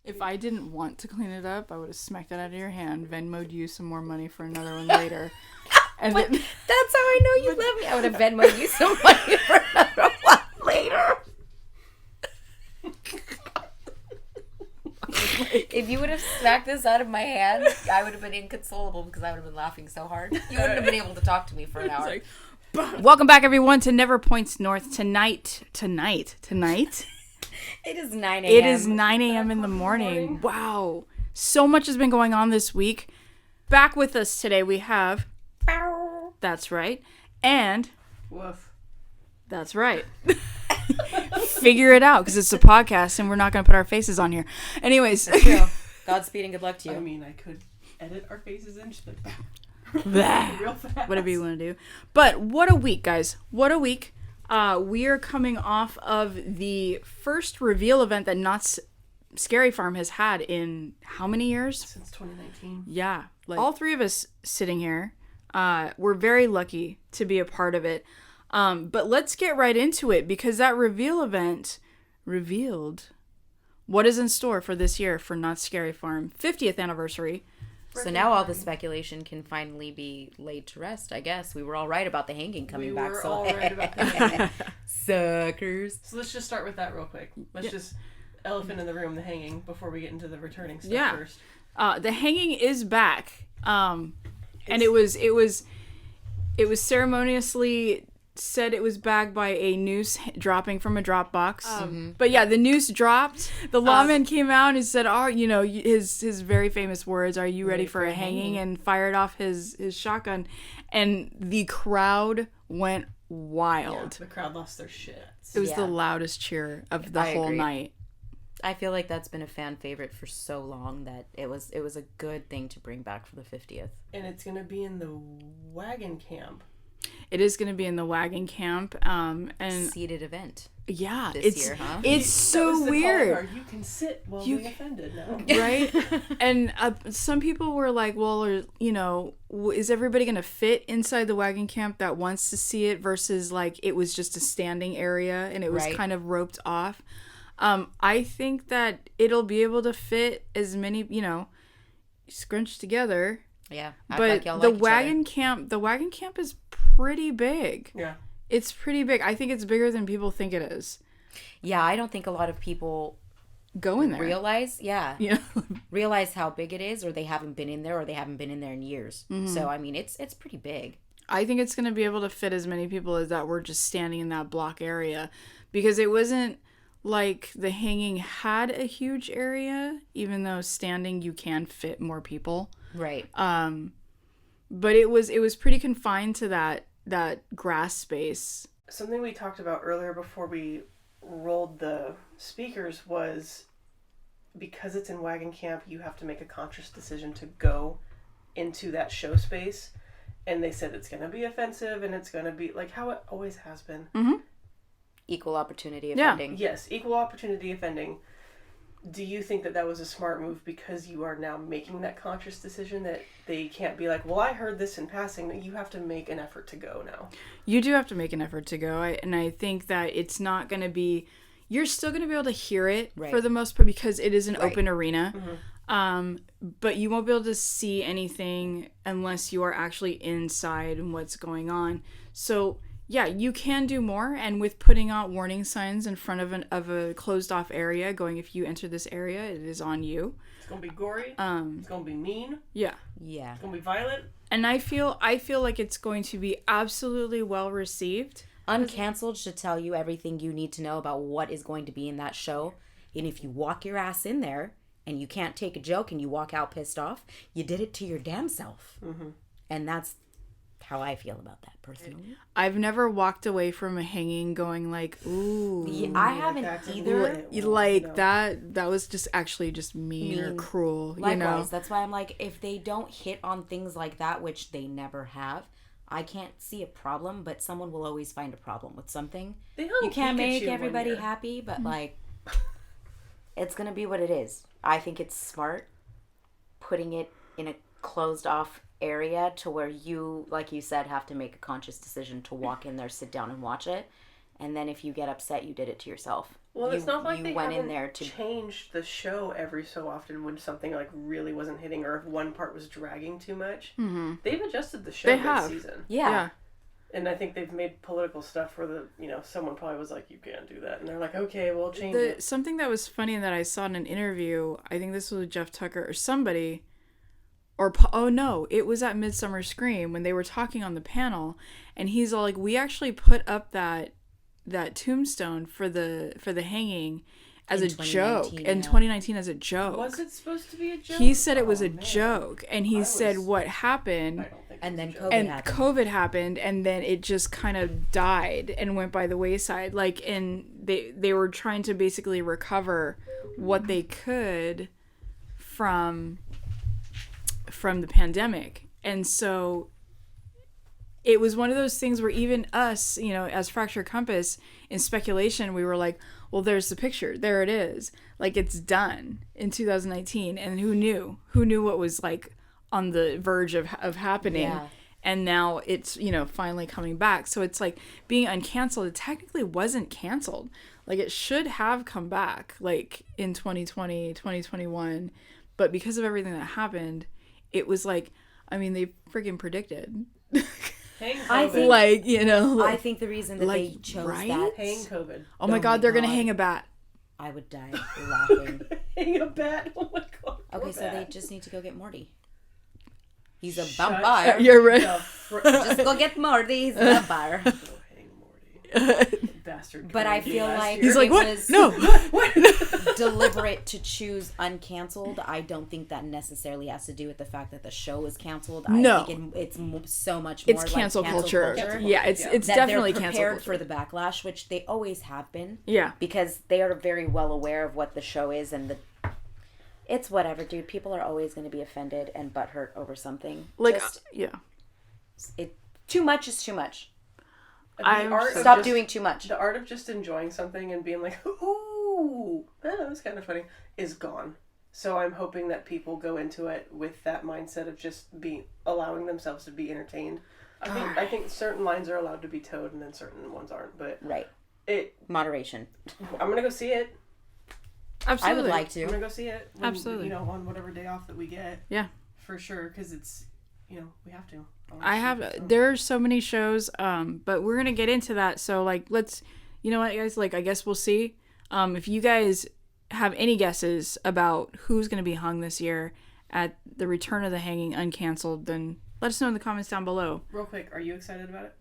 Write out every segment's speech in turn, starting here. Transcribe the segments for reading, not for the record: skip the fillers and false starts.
If I didn't want to clean it up, I would have smacked it out of your hand, Venmo'd you some more money for another one later. And that's how I know you love me. I would have Venmo'd you some money for another one later. If you would have smacked this out of my hand, I would have been inconsolable because I would have been laughing so hard. You wouldn't have been able to talk to me for an hour. Like, welcome back, everyone, to Never Points North. Tonight. It is 9 a.m. It is 9 a.m. in the morning. Wow. So much has been going on this week. Back with us today, we have... That's right. And... Woof. That's right. Figure it out, because it's a podcast and we're not going to put our faces on here. Anyways. That's true. Godspeed and good luck to you. I mean, I could edit our faces in just like real fast. Whatever you want to do. But what a week, guys. What a week. We are coming off of the first reveal event that Knott's Scary Farm has had in how many years? Since 2019. Yeah. Like, all three of us sitting here, we're very lucky to be a part of it. But let's get right into it, because that reveal event revealed what is in store for this year for Knott's Scary Farm 50th anniversary. So now all the speculation can finally be laid to rest, I guess. We were all right about the hanging coming back. We were all right about the hanging. Suckers. So let's just start with that real quick. Let's just elephant in the room, the hanging, before we get into the returning stuff first. The hanging is back. And it was ceremoniously said it was bagged by a noose dropping from a drop box. But yeah, the noose dropped. The lawman came out and said, his very famous words, "Are you ready for a hanging?" and fired off his shotgun. And the crowd went wild. Yeah, the crowd lost their shit. It was the loudest cheer of the whole night. I feel like that's been a fan favorite for so long that it was a good thing to bring back for the 50th. And it's going to be in the wagon camp. It is going to be in the wagon camp, and seated event. Yeah, this year, huh? It's so weird. You can sit while being offended now, right? And some people were like, "Well, is everybody going to fit inside the wagon camp that wants to see it?" Versus like it was just a standing area and it was kind of roped off. I think that it'll be able to fit as many, scrunched together. Yeah, but the wagon camp is pretty big. Yeah, it's pretty big. I think it's bigger than people think it is. Yeah, I don't think a lot of people go in there. Realize how big it is, or they haven't been in there, or they haven't been in there in years. Mm-hmm. So I mean, it's pretty big. I think it's going to be able to fit as many people as that were just standing in that block area, because it wasn't like the hanging had a huge area, even though standing you can fit more people. Right. But it was pretty confined to that grass space. Something we talked about earlier before we rolled the speakers was, because it's in wagon camp, you have to make a conscious decision to go into that show space. And they said it's going to be offensive, and it's going to be like how it always has been. Mm-hmm. Equal opportunity offending. Yeah. Yes, equal opportunity offending. Do you think that was a smart move because you are now making that conscious decision that they can't be like, well, I heard this in passing, that you have to make an effort to go now? You do have to make an effort to go. And I think that it's not going to be, you're still going to be able to hear it for the most part because it is an open arena. Mm-hmm. But you won't be able to see anything unless you are actually inside and what's going on. So yeah, you can do more, and with putting out warning signs in front of a closed off area, going, if you enter this area, it is on you. It's gonna be gory. It's gonna be mean. Yeah. It's gonna be violent. And I feel like it's going to be absolutely well received. Uncancelled should tell you everything you need to know about what is going to be in that show, and if you walk your ass in there and you can't take a joke and you walk out pissed off, you did it to your damn self. Mm-hmm. And that's how I feel about that personally. I've never walked away from a hanging going like, ooh. Yeah, I haven't either. Like that was just actually just mean or cruel. Likewise, that's why I'm like, if they don't hit on things like that, which they never have, I can't see a problem, but someone will always find a problem with something. You can't make everybody happy, but like, it's going to be what it is. I think it's smart putting it in a closed off area to where you, like you said, have to make a conscious decision to walk in there, sit down and watch it. and then if you get upset, you did it to yourself. Well, it's not like they went in there to change the show every so often when something like really wasn't hitting, or if one part was dragging too much. Mm-hmm. They've adjusted the show this season. Yeah. And I think they've made political stuff where someone probably was like, you can't do that. And they're like, okay, we'll change it. Something that was funny that I saw in an interview, I think this was with Jeff Tucker or somebody, it was at Midsummer Scream when they were talking on the panel, and he's all like, we actually put up that tombstone for the hanging as a joke in 2019 as a joke. Was it supposed to be a joke? He said it was a joke, and he said what happened, and then COVID happened, and then it just kind of died and went by the wayside. And they were trying to basically recover what they could from the pandemic, and so it was one of those things where even us, as Fracture Compass, in speculation, we were like, well, there's the picture. There it is. Like, it's done in 2019. And who knew? Who knew what was, like, on the verge of happening? Yeah. And now it's, finally coming back. So it's like being uncanceled. It technically wasn't canceled. Like, it should have come back, like, in 2020, 2021. But because of everything that happened, it was like, I mean, they freaking predicted. I think the reason that they chose that... Hang COVID. Oh my God, they're going to hang a bat. I would die laughing. Hang a bat? Oh my God. Okay, so they just need to go get Morty. He's a vampire. You're right. Just go get Morty. He's a vampire. Go hang Morty. Bastard. But I feel like he's like, what? No. What? Deliberate to choose uncanceled. I don't think that necessarily has to do with the fact that the show is canceled. No. I think it's so much more it's cancel culture. Yeah, it's definitely cancel culture. They're prepared for the backlash, which they always have been. Yeah. Because they are very well aware of what the show is, and it's whatever, dude. People are always going to be offended and butthurt over something. Too much is too much. Stop doing too much. The art of just enjoying something and being like, ooh, that was kind of funny, is gone. So I'm hoping that people go into it with that mindset of just allowing themselves to be entertained. I think certain lines are allowed to be towed and then certain ones aren't. But right. Moderation. I'm gonna go see it. Absolutely. I would like to. I'm gonna go see it. Absolutely. On whatever day off that we get. Yeah. For sure, because it's, we have to. There's so many shows, but we're gonna get into that. So let's, guys, I guess we'll see. If you guys have any guesses about who's gonna be hung this year at the return of the Hanging Uncancelled, then let us know in the comments down below. Real quick, are you excited about it?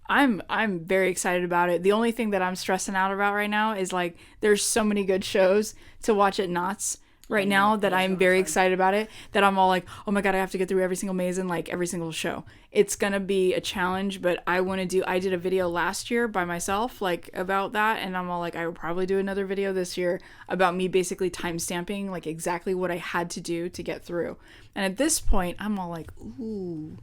I'm very excited about it. The only thing that I'm stressing out about right now is there's so many good shows to watch at Knott's right now that I'm very excited about it, that I'm all like, oh my God, I have to get through every single maze and every single show. It's gonna be a challenge, but I did a video last year by myself about that, and I'm all like, I will probably do another video this year about me basically timestamping exactly what I had to do to get through. And at this point I'm all like, ooh,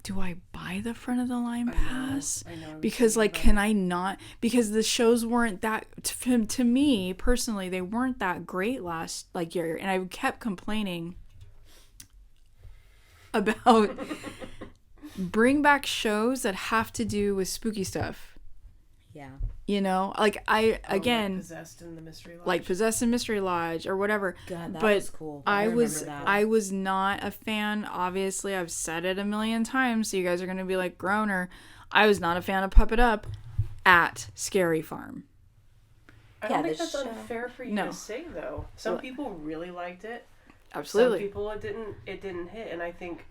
do I buy the front of the line pass? I know. Because can I not? Because the shows weren't that, to me personally, they weren't that great last year, and I kept complaining about bring back shows that have to do with spooky stuff. Yeah. Possessed in the Mystery Lodge. Possessed in Mystery Lodge or whatever. God, that was cool. I was not a fan. Obviously, I've said it a million times, so you guys are going to be like, groaner. I was not a fan of Puppet Up at Scary Farm. I don't think that's unfair for you to say, though. Some people really liked it. Absolutely. Some people it didn't hit, and I think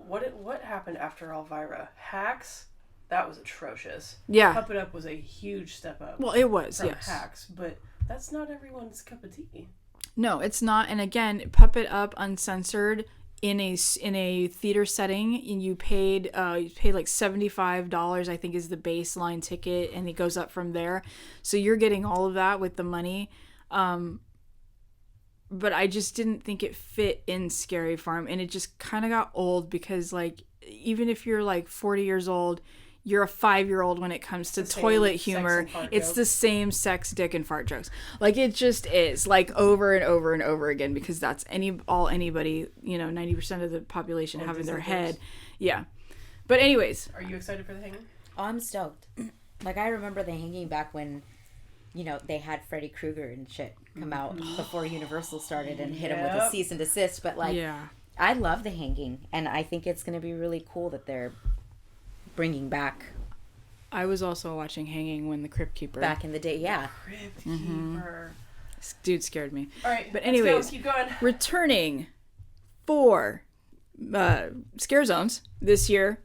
what happened after Elvira? Hacks. That was atrocious. Yeah. Puppet Up was a huge step up. Well, it was, from yes. Hacks, but that's not everyone's cup of tea. No, it's not. And again, Puppet Up uncensored in a theater setting, and you paid $75, I think, is the baseline ticket, and it goes up from there. So you're getting all of that with the money. But I just didn't think it fit in Scary Farm, and it just kind of got old because even if you're 40 years old, you're a 5-year-old when it comes to toilet humor. It's the same sex, dick, and fart jokes. It just is over and over and over again, because that's anybody, 90% of the population have in their head. Yeah. But anyways. Are you excited for the Hanging? Oh, I'm stoked. Like, I remember the Hanging back when, you know, they had Freddy Krueger and shit come out before Universal started and hit him with a cease and desist. But, like, I love the Hanging, and I think it's going to be really cool that they're bringing back. I was also watching Hanging when the Crypt Keeper. Back in the day, yeah. Crypt Keeper. Dude scared me. All right, but anyways, keep going. Returning for Scare Zones this year,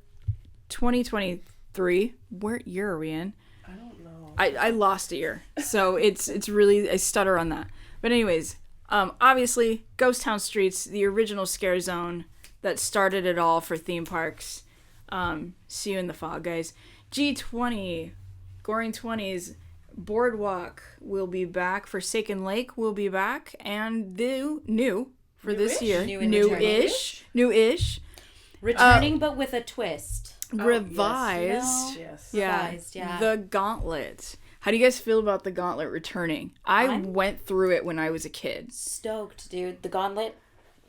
2023. What year are we in? I don't know. I lost a year, so it's really, I stutter on that. But anyways, obviously, Ghost Town Streets, the original Scare Zone that started it all for theme parks. See you in the fog, guys. G20, Goring 20s, Boardwalk will be back. Forsaken Lake will be back. And the new for new-ish? This year. New-ish. Returning, but with a twist. Revised. Yes. Yeah. Revised, yeah. The Gauntlet. How do you guys feel about the Gauntlet returning? I went through it when I was a kid. Stoked, dude. The Gauntlet,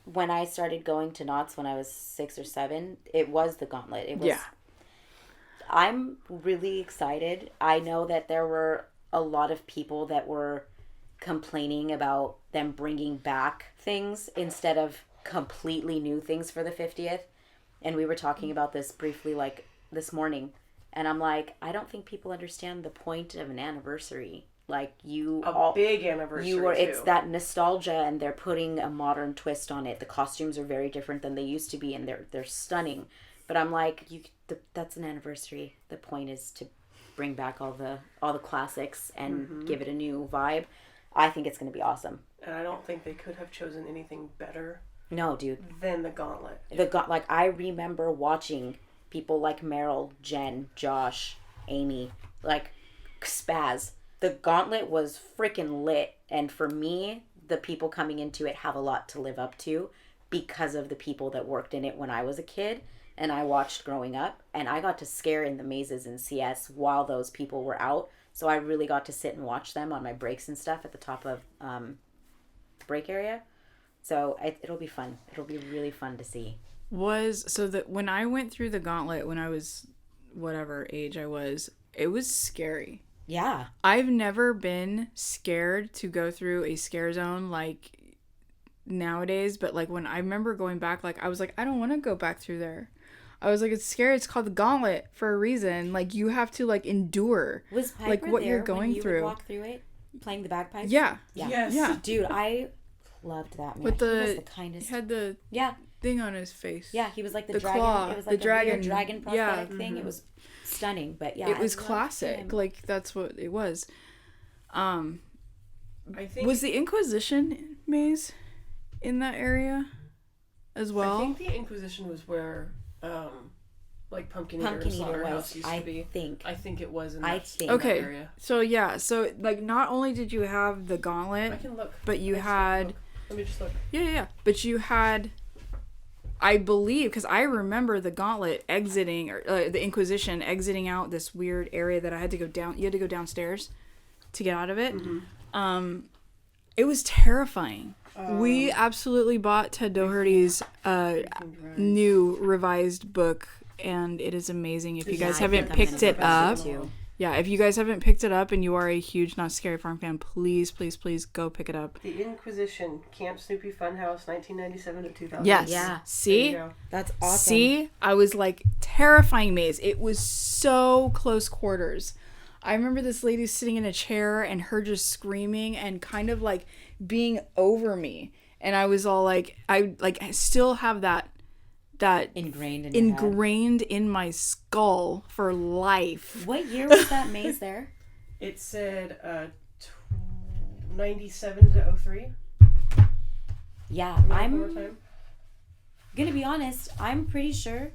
when I started going to Knott's when I was 6 or 7, it was the Gauntlet. It was. Yeah. I'm really excited. I know that there were a lot of people that were complaining about them bringing back things instead of completely new things for the 50th. And we were talking about this briefly, like, this morning. And I'm like, I don't think people understand the point of an anniversary. Like, big anniversary, it's that nostalgia, and they're putting a modern twist on it. The costumes are very different than they used to be, and they're stunning. But I'm like, that's an anniversary. The point is to bring back all the classics and give it a new vibe. I think it's going to be awesome. And I don't think they could have chosen anything better. No, dude. Than the Gauntlet. Like, I remember watching people like Meryl, Jen, Josh, Amy, like Spaz. The Gauntlet was freaking lit. And for me, the people coming into it have a lot to live up to because of the people that worked in it when I was a kid. And I watched growing up, and I got to scare in the mazes in CS while those people were out. So I really got to sit and watch them on my breaks and stuff at the top of break area. So it'll be fun. It'll be really fun to see. When I went through the Gauntlet when I was whatever age I was, it was scary. Yeah. I've never been scared to go through a scare zone like nowadays, but like when I remember going back, like I was like, I don't want to go back through there. I was like, it's scary. It's called the Gauntlet for a reason. Like, you have to like endure like what you're going when you through. Would walk through it, playing the bagpipes. Yeah. Yes. Yeah. Dude, I loved that man. With he was the kindest. He had the thing on his face. Yeah, he was like the dragon. Claw, it was like the dragon prosthetic thing. It was stunning, but yeah, it was classic. Like, that's what it was. I think was the Inquisition maze in that area as well. I think the Inquisition was where like Pumpkin Eater and Slaughterhouse used to be. I think it was in that area. So yeah, so like not only did you have the Gauntlet, I can look, but you had let me just look. Yeah. But you had, I believe, because I remember the Gauntlet exiting, or the Inquisition exiting out this weird area that I had to go down. You had to go downstairs to get out of it. It was terrifying. We absolutely bought Ted Doherty's new revised book, and it is amazing. If you guys haven't picked it up, if you guys haven't picked it up and you are a huge Not Scary Farm fan, please go pick it up. The Inquisition, Camp Snoopy Funhouse, 1997 to 2000. Yes. Yeah. See? That's awesome. See? I was like, terrifying maze. It was so close quarters. I remember this lady sitting in a chair and her just screaming and kind of like being over me. And I was all like, I still have that ingrained in my skull for life. What year was that maze there? It said 97 to 03. Yeah, I'm gonna be honest. I'm pretty sure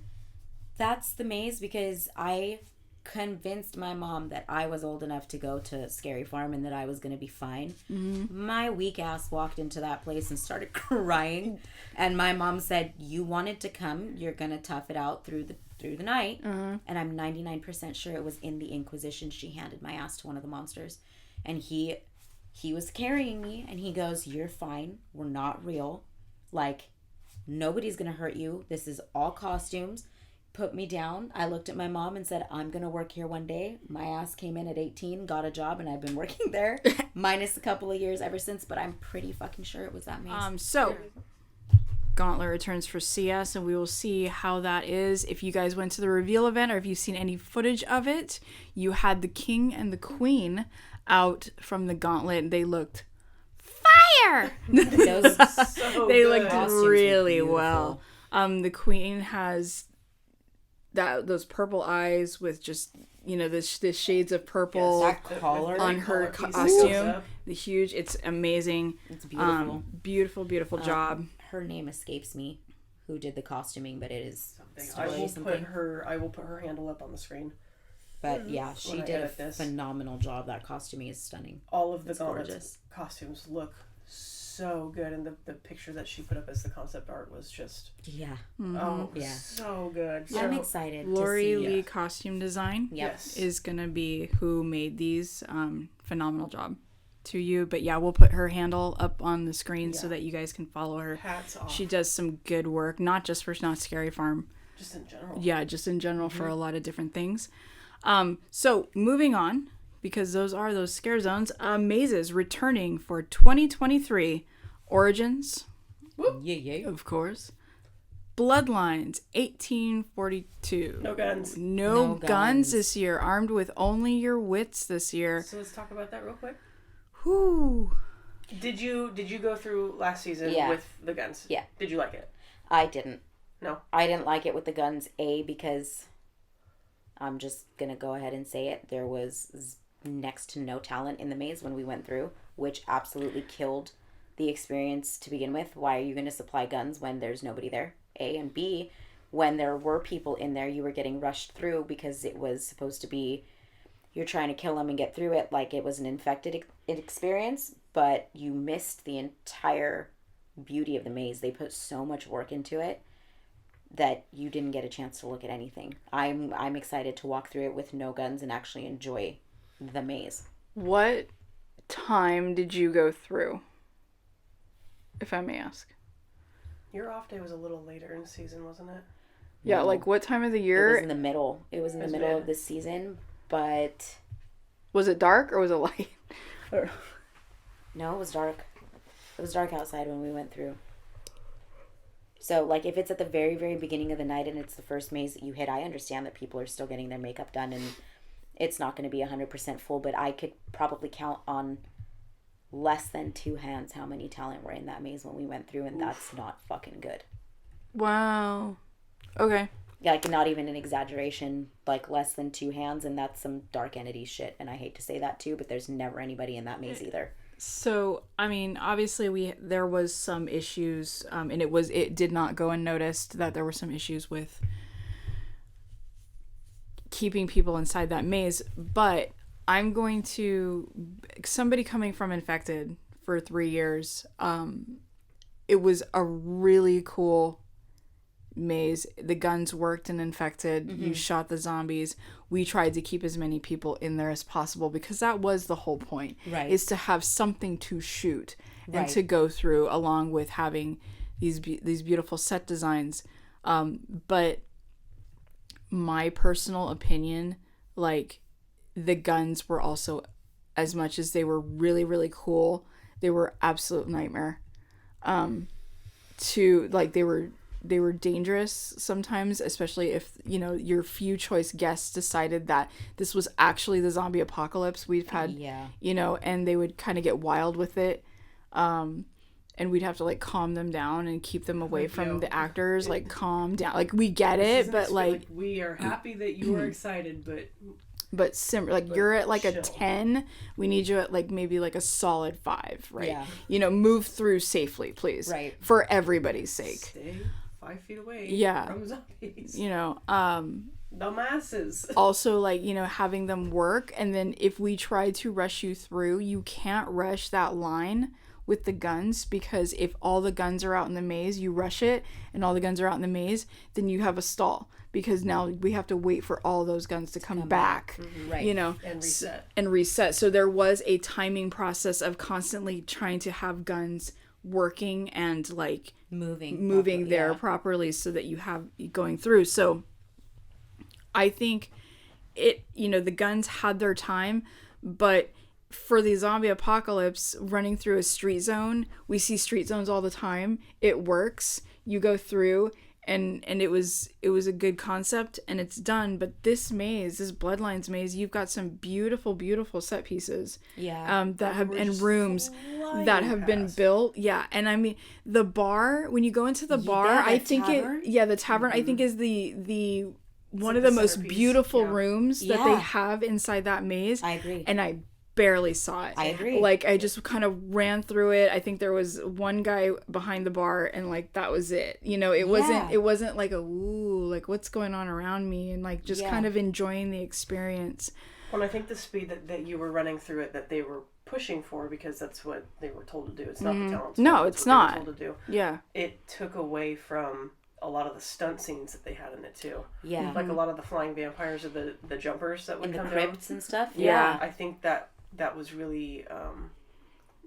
that's the maze because I convinced my mom that I was old enough to go to Scary Farm and that I was going to be fine. My weak ass walked into that place and started crying, and my mom said, you wanted to come, you're going to tough it out through the night. And I'm 99% sure it was in the Inquisition. She handed my ass to one of the monsters, and he was carrying me, and he goes, you're fine, we're not real, like nobody's going to hurt you, this is all costumes. put me down. I looked at my mom and said, I'm going to work here one day. My ass came in at 18, got a job, and I've been working there minus a couple of years ever since, but I'm pretty fucking sure it was that maze. So Gauntlet returns for CS, and we will see how that is. If you guys went to the reveal event or if you've seen any footage of it, you had the king and the queen out from the Gauntlet. They looked fire! They looked really well. The queen has those purple eyes with just, you know, the shades of purple on her costume. The huge, it's amazing. It's beautiful. Beautiful job. Her name escapes me, who did the costuming, but it is I will put her handle up on the screen. But yeah, she did a phenomenal job. That costuming is stunning. All of the Gauntlet's costumes look so good, and the picture that she put up as the concept art was just so good. So I'm excited. Lori Lee costume design is gonna be who made these. Phenomenal job to you. But yeah, we'll put her handle up on the screen so that you guys can follow her. Hats off. She does some good work, not just for Not Scary Farm. Just in general. Yeah, just in general for a lot of different things. So moving on, because those scare zones, mazes returning for 2023. Origins. Whoop. Yeah. Of course. Bloodlines, 1842. No guns. No guns this year. Armed with only your wits this year. So let's talk about that real quick. Whew. Did you go through last season with the guns? Yeah. Did you like it? I didn't. No. I didn't like it with the guns, because I'm just going to go ahead and say it. There was next to no talent in the maze when we went through, which absolutely killed the experience to begin with. Why are you going to supply guns when there's nobody there? A, and B, when there were people in there, you were getting rushed through because it was supposed to be you're trying to kill them and get through it like it was an infected experience, but you missed the entire beauty of the maze. They put so much work into it that you didn't get a chance to look at anything. I'm excited to walk through it with no guns and actually enjoy the maze. What time did you go through, if I may ask? Your off day was a little later in the season, wasn't it? Yeah, No. like what time of the year? It was in the middle. It was in the middle of the season, but... Was it dark or was it light? No, it was dark. It was dark outside when we went through. So, like, if it's at the very, very beginning of the night and it's the first maze that you hit, I understand that people are still getting their makeup done and it's not going to be 100% full, but I could probably count on less than 2 hands how many talent were in that maze when we went through, and that's not fucking good. Wow. Okay. Like, not even an exaggeration, like less than 2 hands, and that's some Dark Entity shit, and I hate to say that too, but there's never anybody in that maze either. So, I mean, obviously there was some issues, and it did not go unnoticed that there were some issues with keeping people inside that maze, but I'm going to, somebody coming from Infected for 3 years, it was a really cool maze. The guns worked in Infected. Mm-hmm. You shot the zombies. We tried to keep as many people in there as possible because that was the whole point, right? Is to have something to shoot and to go through, along with having these beautiful set designs. But my personal opinion, like, the guns were also, as much as they were really, really cool, they were absolute nightmare. They were dangerous sometimes, especially if, you know, your few choice guests decided that this was actually the zombie apocalypse we've had, you know, and they would kind of get wild with it. And we'd have to, like, calm them down and keep them away from the actors, like, calm down. Like, we get it, but, like... We are happy that you are excited, But you're at, like, chill. A 10. We need you at, like, maybe, like, a solid 5, right? Yeah. You know, move through safely, please. Right. For everybody's sake. Stay 5 feet away from zombies. You know, the masses. Also, like, you know, having them work, and then if we try to rush you through, you can't rush that line with the guns, because if all the guns are out in the maze, you rush it, and all the guns are out in the maze, then you have a stall, because now we have to wait for all those guns to come back. Mm-hmm. Right. You know, and reset. So there was a timing process of constantly trying to have guns working and, like, moving there properly so that you have going through. So I think the guns had their time, but for the zombie apocalypse, running through a street zone, we see street zones all the time. It works. You go through, and it was a good concept, and it's done. But this Bloodlines maze, you've got some beautiful, beautiful set pieces. Yeah. That have and rooms that have been built. Yeah, and I mean the bar. When you go into the bar, I think the tavern. I think is the one of the most beautiful rooms that they have inside that maze. I agree. And I barely saw it. I agree. Like, I just kind of ran through it. I think there was one guy behind the bar, and like that was it. It wasn't like like what's going on around me, and like just kind of enjoying the experience. Well, I think the speed that you were running through it, that they were pushing for, because that's what they were told to do. It's not the talent's fault. No, it's not. They were told to do. Yeah. It took away from a lot of the stunt scenes that they had in it too. Yeah. Like a lot of the flying vampires or the jumpers that would come down. In the crypts and stuff. Yeah. I think that was really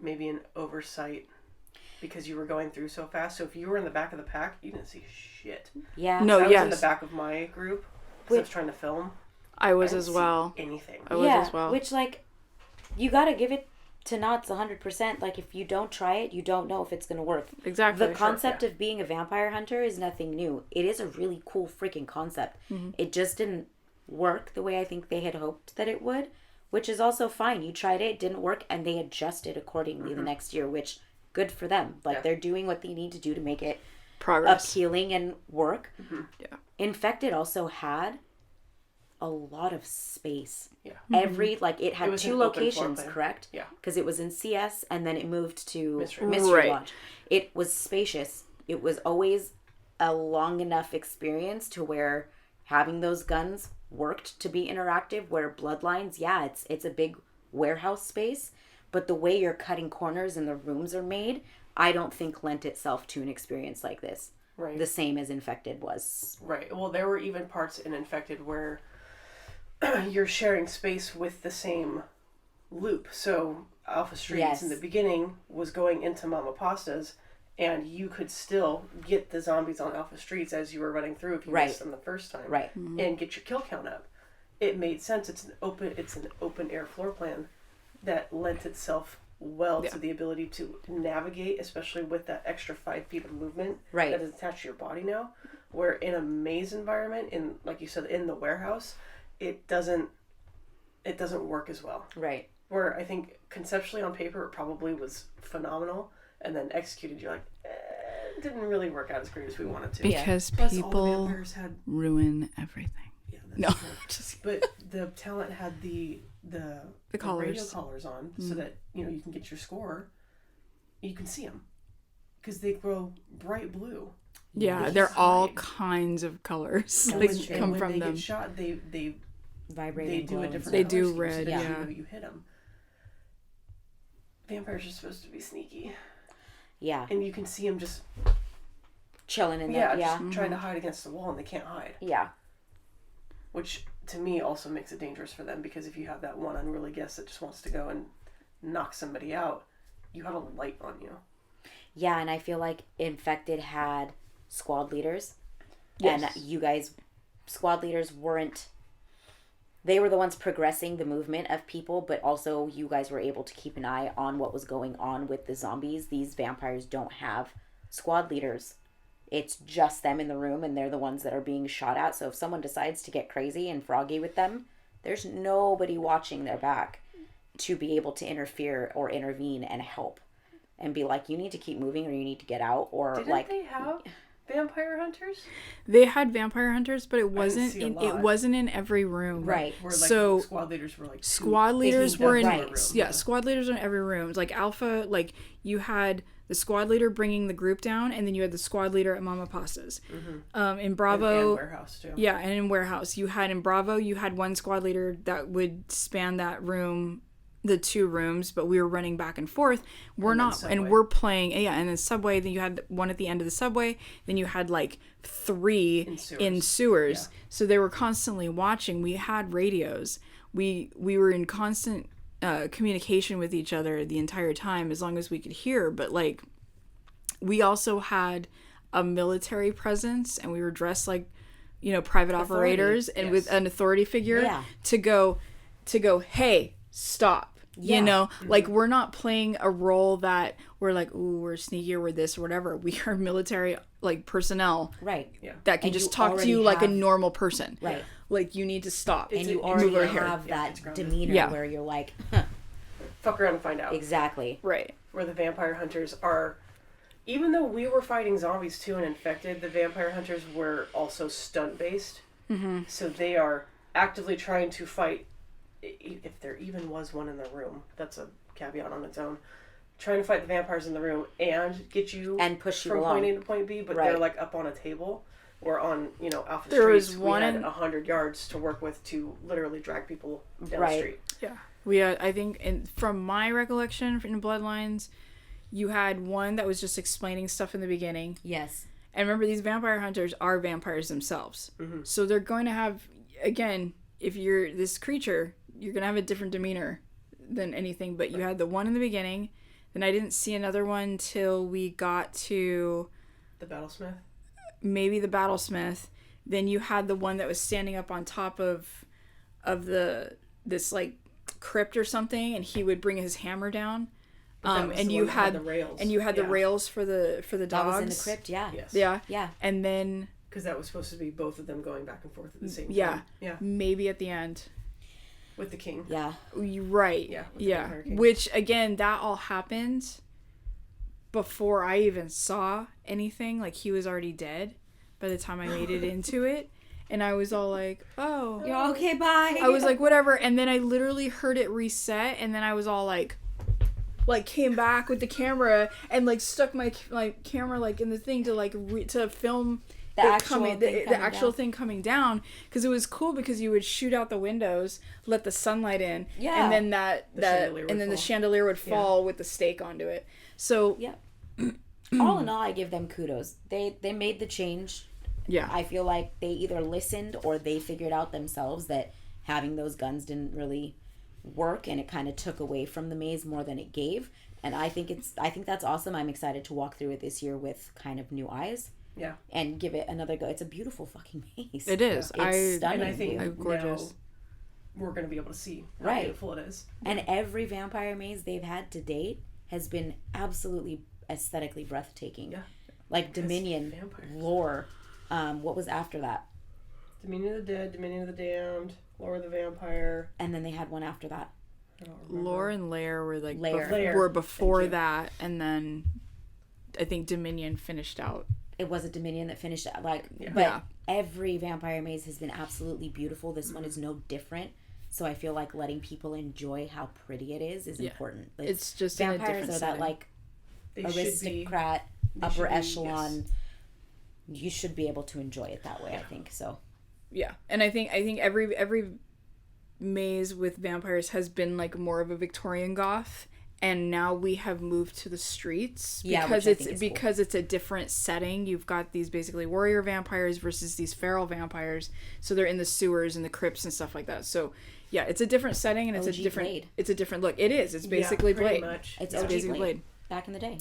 maybe an oversight, because you were going through so fast. So if you were in the back of the pack, you didn't see shit. Yeah. No, I was in the back of my group because I was trying to film. I was as well. Anything. I was as well. Which, like, you gotta give it to Knott's 100%. Like, if you don't try it, you don't know if it's gonna work. Exactly. The concept of being a vampire hunter is nothing new. It is a really cool freaking concept. Mm-hmm. It just didn't work the way I think they had hoped that it would, which is also fine. You tried it didn't work, and they adjusted accordingly the next year, which good for them. Like, they're doing what they need to do to make it appealing and work. Mm-hmm. Yeah. Infected also had a lot of space. Yeah. It had 2 locations, correct? Yeah. Because it was in CS, and then it moved to Mystery Lodge. It was spacious. It was always a long enough experience to where having those guns worked to be interactive, where Bloodlines, it's a big warehouse space, but the way you're cutting corners and the rooms are made, I don't think lent itself to an experience like this. Right. The same as Infected was. Right. Well, there were even parts in Infected where you're sharing space with the same loop. So Alpha Streets in the beginning was going into Mama Pasta's, and you could still get the zombies on Alpha Streets as you were running through if you missed them the first time. Right. Mm-hmm. And get your kill count up. It made sense. It's an open air floor plan that lent itself well to the ability to navigate, especially with that extra 5 feet of movement that is attached to your body now. Where in a maze environment, in like you said, in the warehouse, it doesn't work as well. Right. Where I think conceptually on paper it probably was phenomenal, and then executed you're like, it didn't really work out as great as we wanted to. Because people ruin everything. Yeah, that's true. But the talent had the radio collars on, so that you can get your score. You can see them because they grow bright blue. Yeah, they're all kinds of colors that come from them. When they get shot, they vibrate. They do a different. They do red. So you hit them. Vampires are supposed to be sneaky. Yeah. And you can see them just chilling in there. Yeah. Just trying to hide against the wall, and they can't hide. Yeah. Which to me also makes it dangerous for them, because if you have that one unruly guest that just wants to go and knock somebody out, you have a light on you. Yeah, and I feel like Infected had squad leaders. Yes. And you guys, squad leaders weren't... They were the ones progressing the movement of people, but also you guys were able to keep an eye on what was going on with the zombies. These vampires don't have squad leaders. It's just them in the room, and they're the ones that are being shot at. So if someone decides to get crazy and froggy with them, there's nobody watching their back to be able to interfere or intervene and help and be like, you need to keep moving or you need to get out. Or Didn't they have vampire hunters? They had vampire hunters, but it wasn't in every room. Right. Where, so squad leaders were like squad leaders were in rooms. Yeah, squad leaders were in every room. Like Alpha, like you had the squad leader bringing the group down, and then you had the squad leader at Mama Pasta's. Mm-hmm. In Bravo, and Warehouse too. Yeah, and in Warehouse, you had one squad leader that would span that room, the 2 rooms, but we were running back and forth. We're playing, and then Subway. Then you had one at the end of the Subway. Then you had like 3 in sewers. Yeah. So they were constantly watching. We had radios. We were in constant communication with each other the entire time, as long as we could hear. But like, we also had a military presence, and we were dressed like private operators and with an authority figure to go, hey, stop. Like we're not playing a role that we're like, ooh, we're sneaky or we're this or whatever. We are military like personnel, right? That can just talk to you like a normal person, right? Like you need to stop, and you already have that demeanor where you're like, fuck around and find out. Exactly, right? Where the vampire hunters are, even though we were fighting zombies too and infected, the vampire hunters were also stunt based, so they are actively trying to fight. If there even was one in the room, that's a caveat on its own. Trying to fight the vampires in the room and get you and push you from along. point A to point B, but they're like up on a table or on Alpha there Streets. Was one we had 100 yards to work with to literally drag people down the street. Yeah, we had. I think, from my recollection in Bloodlines, you had one that was just explaining stuff in the beginning. Yes, and remember these vampire hunters are vampires themselves, so they're going to have again. If you're this creature, you're going to have a different demeanor than anything, but you had the one in the beginning, then I didn't see another one till we got to... The Battlesmith? Maybe the Battlesmith. Then you had the one that was standing up on top of this, like, crypt or something, and he would bring his hammer down. And you had the rails. And you had the rails for the dogs. That was in the crypt, yeah. Yes. Yeah. And then... Because that was supposed to be both of them going back and forth at the same time. Yeah. Maybe at the end. With the king. Yeah. Right. Yeah. Which, again, that all happened before I even saw anything. Like, he was already dead by the time I made it into it. And I was all like, oh. Yeah, okay, bye. I was like, whatever. And then I literally heard it reset. And then I was all like came back with the camera and, like, stuck my camera, like, in the thing to, like, to film... The actual thing coming down, because it was cool because you would shoot out the windows, let the sunlight in, and then the chandelier would fall with the stake onto it. So all in all, I give them kudos. They made the change. Yeah, I feel like they either listened or they figured out themselves that having those guns didn't really work, and it kind of took away from the maze more than it gave. And I think that's awesome. I'm excited to walk through it this year with kind of new eyes. Yeah. And give it another go. It's a beautiful fucking maze. It is. It's stunning. And I think gorgeous. We're going to be able to see how beautiful it is. And every vampire maze they've had to date has been absolutely aesthetically breathtaking. Yeah. Like Dominion, Lore. What was after that? Dominion of the Dead, Dominion of the Damned, Lore of the Vampire. And then they had one after that. Lore and Lair were like were before that, and then I think Dominion finished out. It was a Dominion that finished it. Every vampire maze has been absolutely beautiful. This one is no different. So I feel like letting people enjoy how pretty it is important. It's just vampires are that like aristocrat, upper echelon. Yes. You should be able to enjoy it that way. I think so. Yeah, and I think every maze with vampires has been like more of a Victorian goth. And now we have moved to the streets because it's a different setting. You've got these basically warrior vampires versus these feral vampires. So they're in the sewers and the crypts and stuff like that. So yeah, it's a different setting and it's a different look. It is. It's basically Blade. It's basically Blade. Back in the day,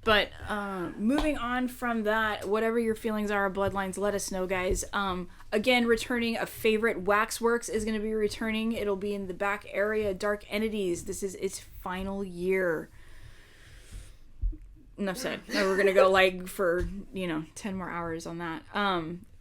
But moving on from that, whatever your feelings are of Bloodlines, let us know, guys. Again, returning a favorite, Waxworks is going to be returning. It'll be in the back area. Dark Entities. This is its final year. Enough said. We're going to go for 10 more hours on that.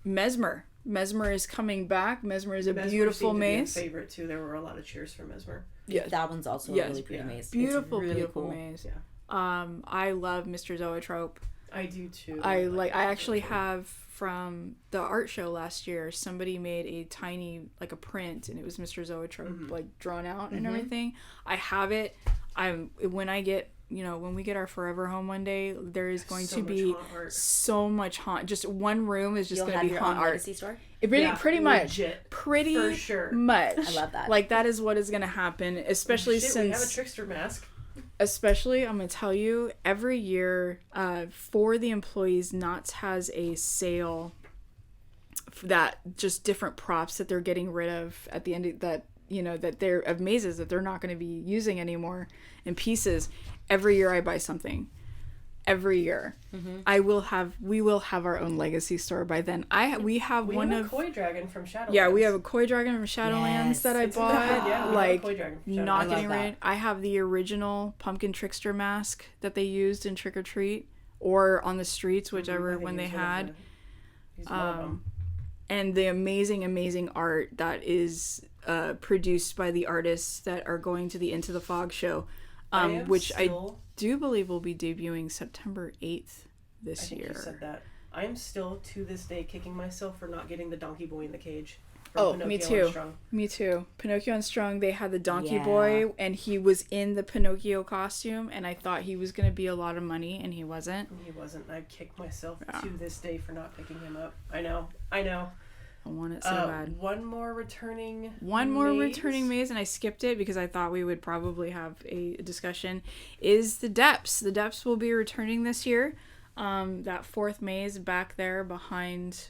Mesmer. Mesmer is coming back. Mesmer is a beautiful maze. To be a favorite too. There were a lot of cheers for Mesmer. Yeah, that one's also a really pretty maze. Beautiful, really beautiful cool. maze. Yeah. I love Mr. Zoetrope. I do too. I actually have from the art show last year. Somebody made a tiny a print, and it was Mr. Zoetrope drawn out and everything. I have it. When we get our forever home one day, there is going to be so much haunt. Just one room is just going to be haunt art. Store? Pretty much. Pretty for sure. much. I love that. Like that is what is going to happen, especially since we have a trickster mask. Especially, I'm going to tell you, every year for the employees, Knott's has a sale that just different props that they're getting rid of at the end of that, that they're of mazes that they're not going to be using anymore and pieces. Every year I buy something. every year. We will have our own legacy store by then. We have a koi dragon from Shadowlands. Yeah, we have a koi dragon from Shadowlands that I bought. Yeah, like koi dragon from not getting rid. I have the original pumpkin trickster mask that they used in Trick or Treat or on the streets, whichever when they had. And the amazing art that is produced by the artists that are going to the Into the Fog show, which I do believe will be debuting September 8th this year. You said that. I am still to this day kicking myself for not getting the Donkey Boy in the cage. Me too. Me too. Pinocchio Unstrung, they had the Donkey Boy, and he was in the Pinocchio costume, and I thought he was going to be a lot of money, and he wasn't. I kicked myself to this day for not picking him up. I know. I want it so bad. One more returning maze, and I skipped it because I thought we would probably have a discussion, is the Depths. The Depths will be returning this year. That fourth maze back there behind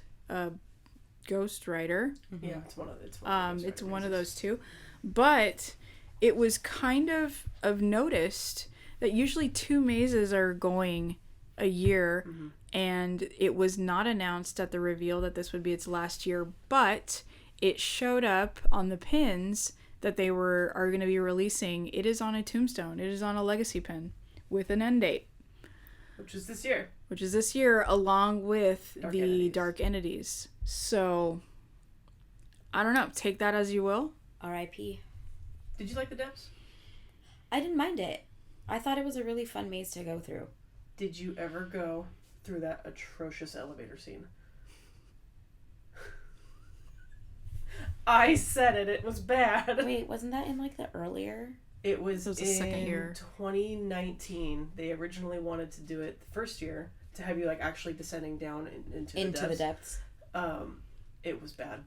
Ghost Rider. Yeah, it's one of those two. But it was kind of noticed that usually 2 mazes are going a year, and it was not announced at the reveal that this would be its last year, but it showed up on the pins that they are going to be releasing. It is on a tombstone. It is on a legacy pin with an end date. Which is this year, along with Dark Entities. So, I don't know. Take that as you will. R.I.P. Did you like the Depths? I didn't mind it. I thought it was a really fun maze to go through. Did you ever go through that atrocious elevator scene? I said it. It was bad. Wait, wasn't that in like the earlier? It was the second year. 2019. They originally wanted to do it the first year to have you like actually descending down into the depths. It was bad.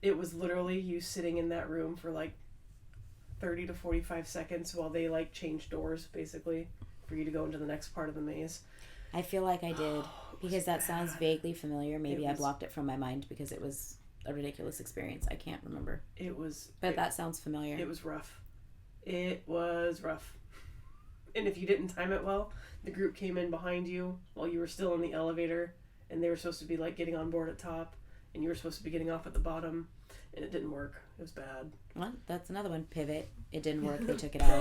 It was literally you sitting in that room for like 30 to 45 seconds while they like change doors basically for you to go into the next part of the maze. I feel like I did because that sounds vaguely familiar. Maybe I blocked it from my mind because it was a ridiculous experience. I can't remember. But that sounds familiar. It was rough. And if you didn't time it well, the group came in behind you while you were still in the elevator, and they were supposed to be like getting on board at top, and you were supposed to be getting off at the bottom, and it didn't work. It was bad. Well, that's another one. Pivot. It didn't work. They took it out.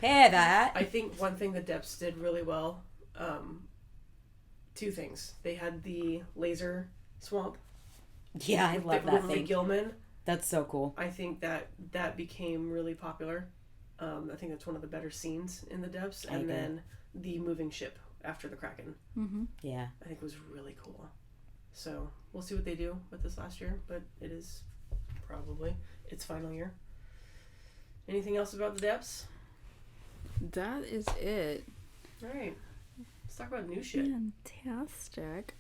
Pivot. I think one thing the Depths did really well, 2 things. They had the laser swamp. Yeah, I love that thing. The Gilman. That's so cool. I think that became really popular. I think that's one of the better scenes in the Depths. And then the moving ship after the Kraken. Mm-hmm. Yeah. I think was really cool. So we'll see what they do with this last year, but it is probably its final year. Anything else about the Depths? That is it. All right. Let's talk about new shit. Fantastic.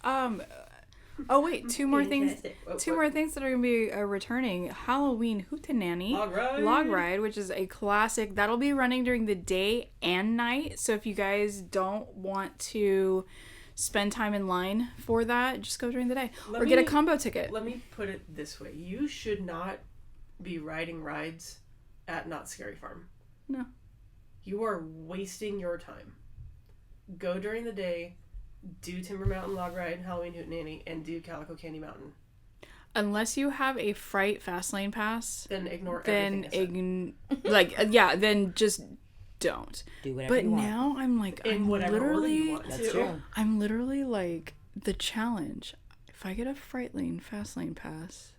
Oh wait, 2 more things. Two more things that are going to be returning. Halloween Hootenanny Log Ride, which is a classic. That'll be running during the day and night. So if you guys don't want to spend time in line for that, just go during the day or get a combo ticket. Let me put it this way: you should not be riding rides at Not Scary Farm. No, you are wasting your time. Go during the day. Do Timber Mountain Log Ride, Halloween Hootenanny, and do Calico Candy Mountain. Unless you have a Fright Fastlane Pass, then ignore everything. Then just don't. Do whatever you want. But now I'm like, I'm literally like the challenge. If I get a Fastlane Pass,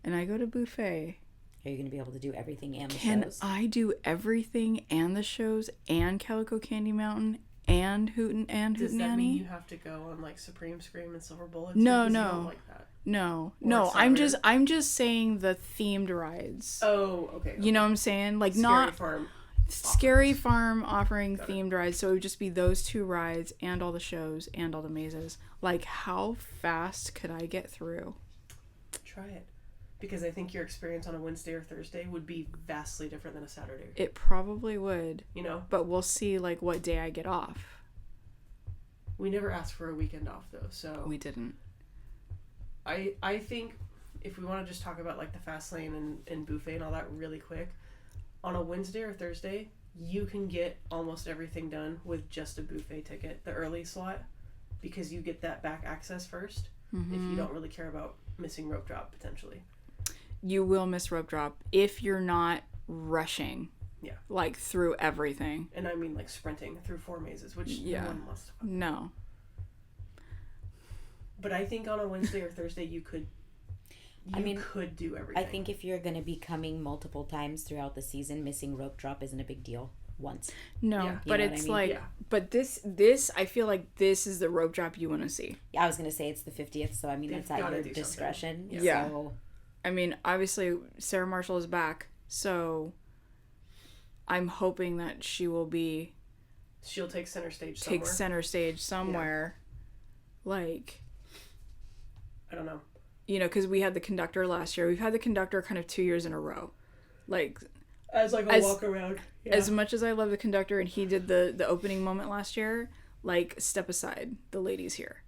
and I go to Buffet, are you going to be able to do everything and the shows? Can I do everything and the shows and Calico Candy Mountain? And Hootenanny? Does that mean you have to go on like Supreme Scream and Silver Bullet? No. You don't like that? No. I'm just saying the themed rides. Oh, okay. You know what I'm saying? Like Scary Farm offering themed rides. So it would just be those 2 rides and all the shows and all the mazes. Like how fast could I get through? Try it. Because I think your experience on a Wednesday or Thursday would be vastly different than a Saturday. It probably would. You know? But we'll see, like, what day I get off. We never asked for a weekend off, though, so... We didn't. I think if we want to just talk about, like, the Fast Lane and Buffet and all that really quick, on a Wednesday or Thursday, you can get almost everything done with just a buffet ticket, the early slot, because you get that back access first. If you don't really care about missing rope drop potentially. You will miss rope drop if you're not rushing. Yeah. Like through everything. And I mean like sprinting through 4 mazes, which no one wants to. No. But I think on a Wednesday or Thursday you could could do everything. I think if you're going to be coming multiple times throughout the season, missing rope drop isn't a big deal once. No, but it's but this I feel like this is the rope drop you want to see. Yeah, I was going to say it's the 50th, so I mean it's at your discretion. Yeah. So. I mean, obviously Sarah Marshall is back, so I'm hoping that she'll take center stage somewhere. Like, I don't know. You know, because we had the conductor last year. We've had the conductor kind of 2 years in a row. Like, as like a walk around. Yeah. As much as I love the conductor and he did the opening moment last year, like, step aside. The lady's here.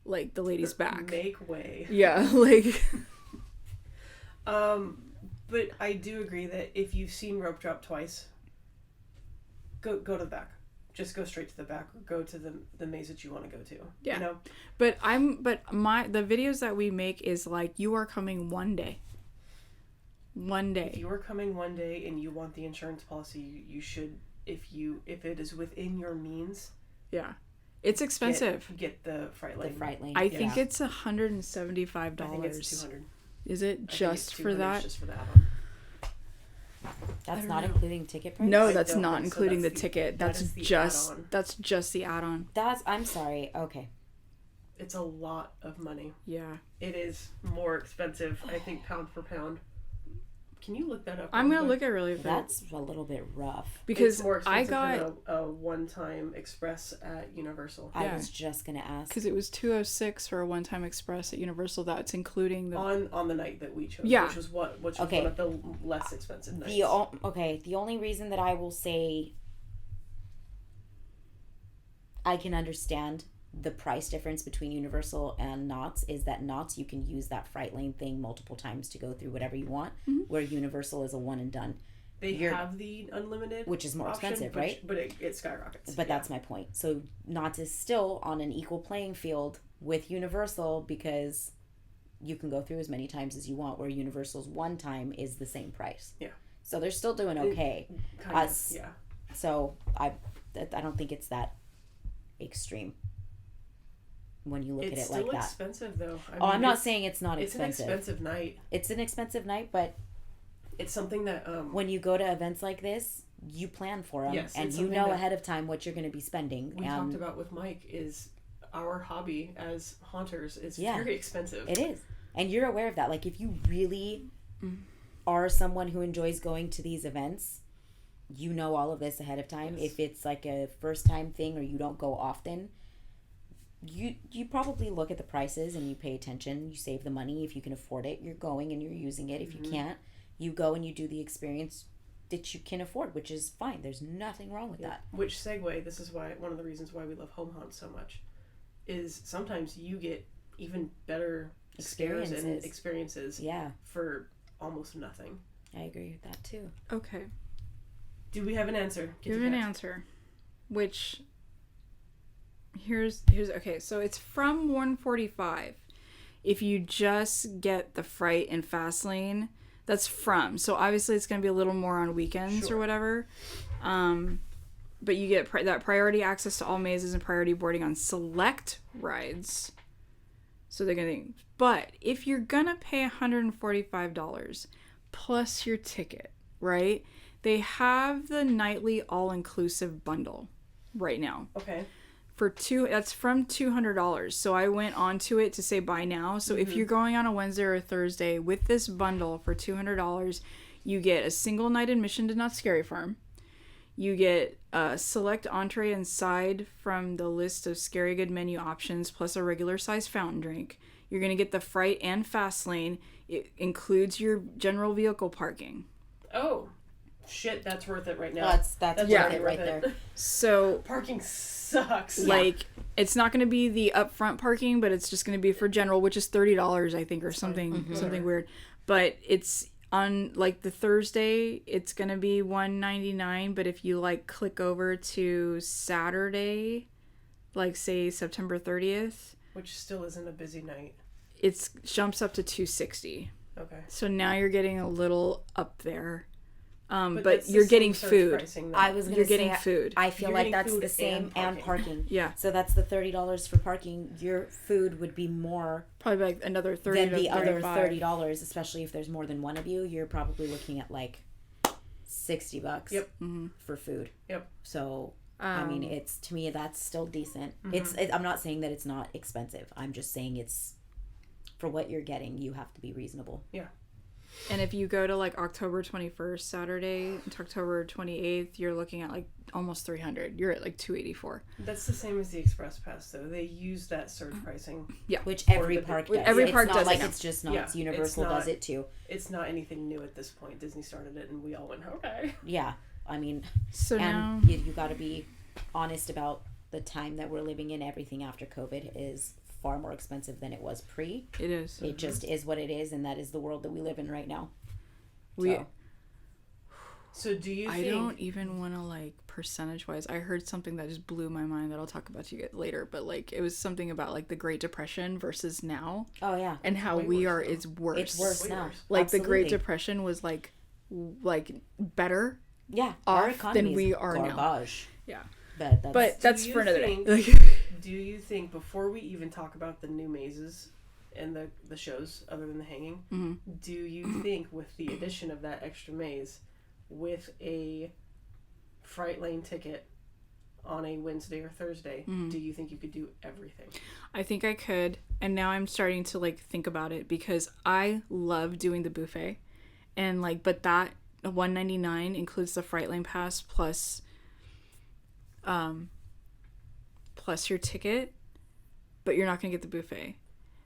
Like, the lady's back. Make way. Yeah, like... But I do agree that if you've seen rope drop twice, go to the back. Just go straight to the back or go to the maze that you want to go to. Yeah. You know? But the videos that we make is like, you are coming one day. One day. If you are coming one day and you want the insurance policy, you should, if it is within your means. Yeah. It's expensive. Get the Fright lane. The Fright lane. I think it's $175. I think it's $200. Is it just for that? Just for the add-on. That's not including ticket price? No, that's not including the ticket. That's just the add-on. I'm sorry. Okay. It's a lot of money. Yeah. It is more expensive, I think, pound for pound. Can you look that up? I'm going to look at really fast. That's a little bit rough. Because it's more expensive than a one-time express at Universal. I was just going to ask. Because it was $206 for a one-time express at Universal. That's including the... On the night that we chose. Yeah. Which was one of the less expensive nights. The only reason that I will say I can understand the price difference between Universal and Knott's is that Knott's you can use that Fright lane thing multiple times to go through whatever you want, where Universal is a one and done. They have the unlimited, which is more expensive, right? But it skyrockets. But that's my point. So Knott's is still on an equal playing field with Universal because you can go through as many times as you want, where Universal's one time is the same price. Yeah. So they're still doing okay. Yeah. So I don't think it's that extreme. When you look at it like that. It's still expensive, though. I'm not saying it's not expensive. It's an expensive night. It's an expensive night, but... It's something that... when you go to events like this, you plan for them. Yes, and you know ahead of time what you're going to be spending. We talked about with Mike is our hobby as haunters is very expensive. It is. And you're aware of that. Like, if you really are someone who enjoys going to these events, you know all of this ahead of time. Yes. If it's like a first-time thing or you don't go often... You probably look at the prices and you pay attention. You save the money. If you can afford it, you're going and you're using it. If you can't, you go and you do the experience that you can afford, which is fine. There's nothing wrong with that. Which segue, this is why one of the reasons why we love home haunts so much is sometimes you get even better experiences for almost nothing. I agree with that too. Okay. Do we have an answer? Give an answer. Which... Here's okay, so it's from 145. If you just get the Fright and Fast Lane, that's from. So obviously it's going to be a little more on weekends or whatever. But you get that priority access to all mazes and priority boarding on select rides. So they're going to... But if you're going to pay $145 plus your ticket, right? They have the nightly all-inclusive bundle right now. Okay. That's from $200. So I went onto it to say buy now. So if you're going on a Wednesday or a Thursday with this bundle for $200, you get a single night admission to Not Scary Farm. You get a select entree and side from the list of Scary Good menu options, plus a regular size fountain drink. You're going to get the Fright and Fast Lane. It includes your general vehicle parking. Oh, shit, that's worth it right now. That's worth it right there. So parking sucks. Like, it's not going to be the upfront parking, but it's just going to be for general, which is $30, I think, or something weird. But on like the Thursday, it's gonna be $199. But if you like click over to Saturday, like say September 30th, which still isn't a busy night, it jumps up to $260. Okay. So now you're getting a little up there. But you're getting food. I was going to say, getting food. I feel like that's the same and parking. Yeah. So that's the $30 for parking. Your food would be more. Probably like another $30 than the to other $30, especially if there's more than one of you. You're probably looking at like $60. Yep. For food. Yep. So I mean, it's, to me, that's still decent. I'm not saying that it's not expensive. I'm just saying it's, for what you're getting, you have to be reasonable. Yeah. And if you go to like October 21st Saturday to October 28th, you're looking at like almost $300. You're at like $284. That's the same as the Express Pass, though. They use that surge pricing. Yeah. Which every park does. Every park does. Like it's just not. Yeah, Universal does it too. It's not anything new at this point. Disney started it, and we all went, okay. Yeah. I mean, so and now you got to be honest about the time that we're living in. Everything after COVID is far more expensive than it was pre. It is. It just is what it is, and that is the world that we live in right now. So do you think... I don't even want to, like, percentage-wise. I heard something that just blew my mind that I'll talk about to you later, but, like, it was something about, like, the Great Depression versus now. Oh, yeah. And how is worse. It's worse now. Like, Absolutely. the Great Depression was, like better off than we are garbage. Now. Yeah. But that's for another day. Do you think, before we even talk about the new mazes and the shows other than the hanging, do you think with the addition of that extra maze, with a Fright Lane ticket on a Wednesday or Thursday, do you think you could do everything? I think I could, and now I'm starting to like think about it because I love doing the buffet, and like, but that $199 includes the Fright Lane pass plus your ticket, but you're not gonna get the buffet.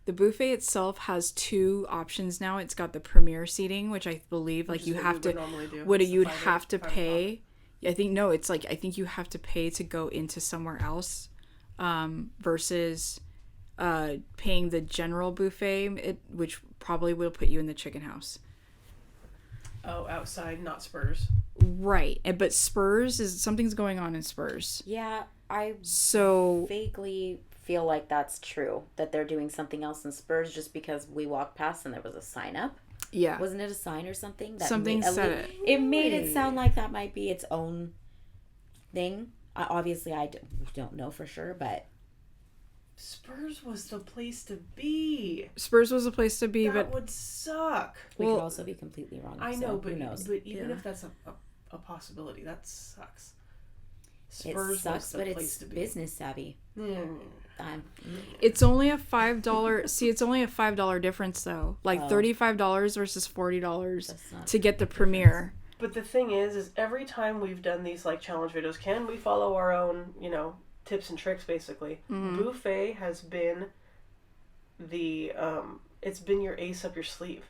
The buffet itself has two options now. It's got the premier seating, which I believe like you have to you'd have to pay. I think no, it's like I think you have to pay to go into somewhere else, versus paying the general buffet, which probably will put you in the chicken house. Oh, outside, not Spurs. Right, but Spurs is something's going on in Spurs. Yeah, I vaguely feel like that's true, that they're doing something else in Spurs just because we walked past and there was a sign up. Yeah. Wasn't it a sign or something? Something said it. It made it sound like that might be its own thing. Obviously, I don't know for sure, but... Spurs was the place to be. Spurs was the place to be, that would suck. We could also be completely wrong. I know, but who knows? But even if that's a possibility, that sucks. Spurs sucks, but it's business savvy. It's only a $5. See, it's only a $5 difference though. Like $35 versus $40 to get the premiere. But the thing is every time we've done these like challenge videos, can we follow our own, tips and tricks basically? Buffet has been the it's been your ace up your sleeve.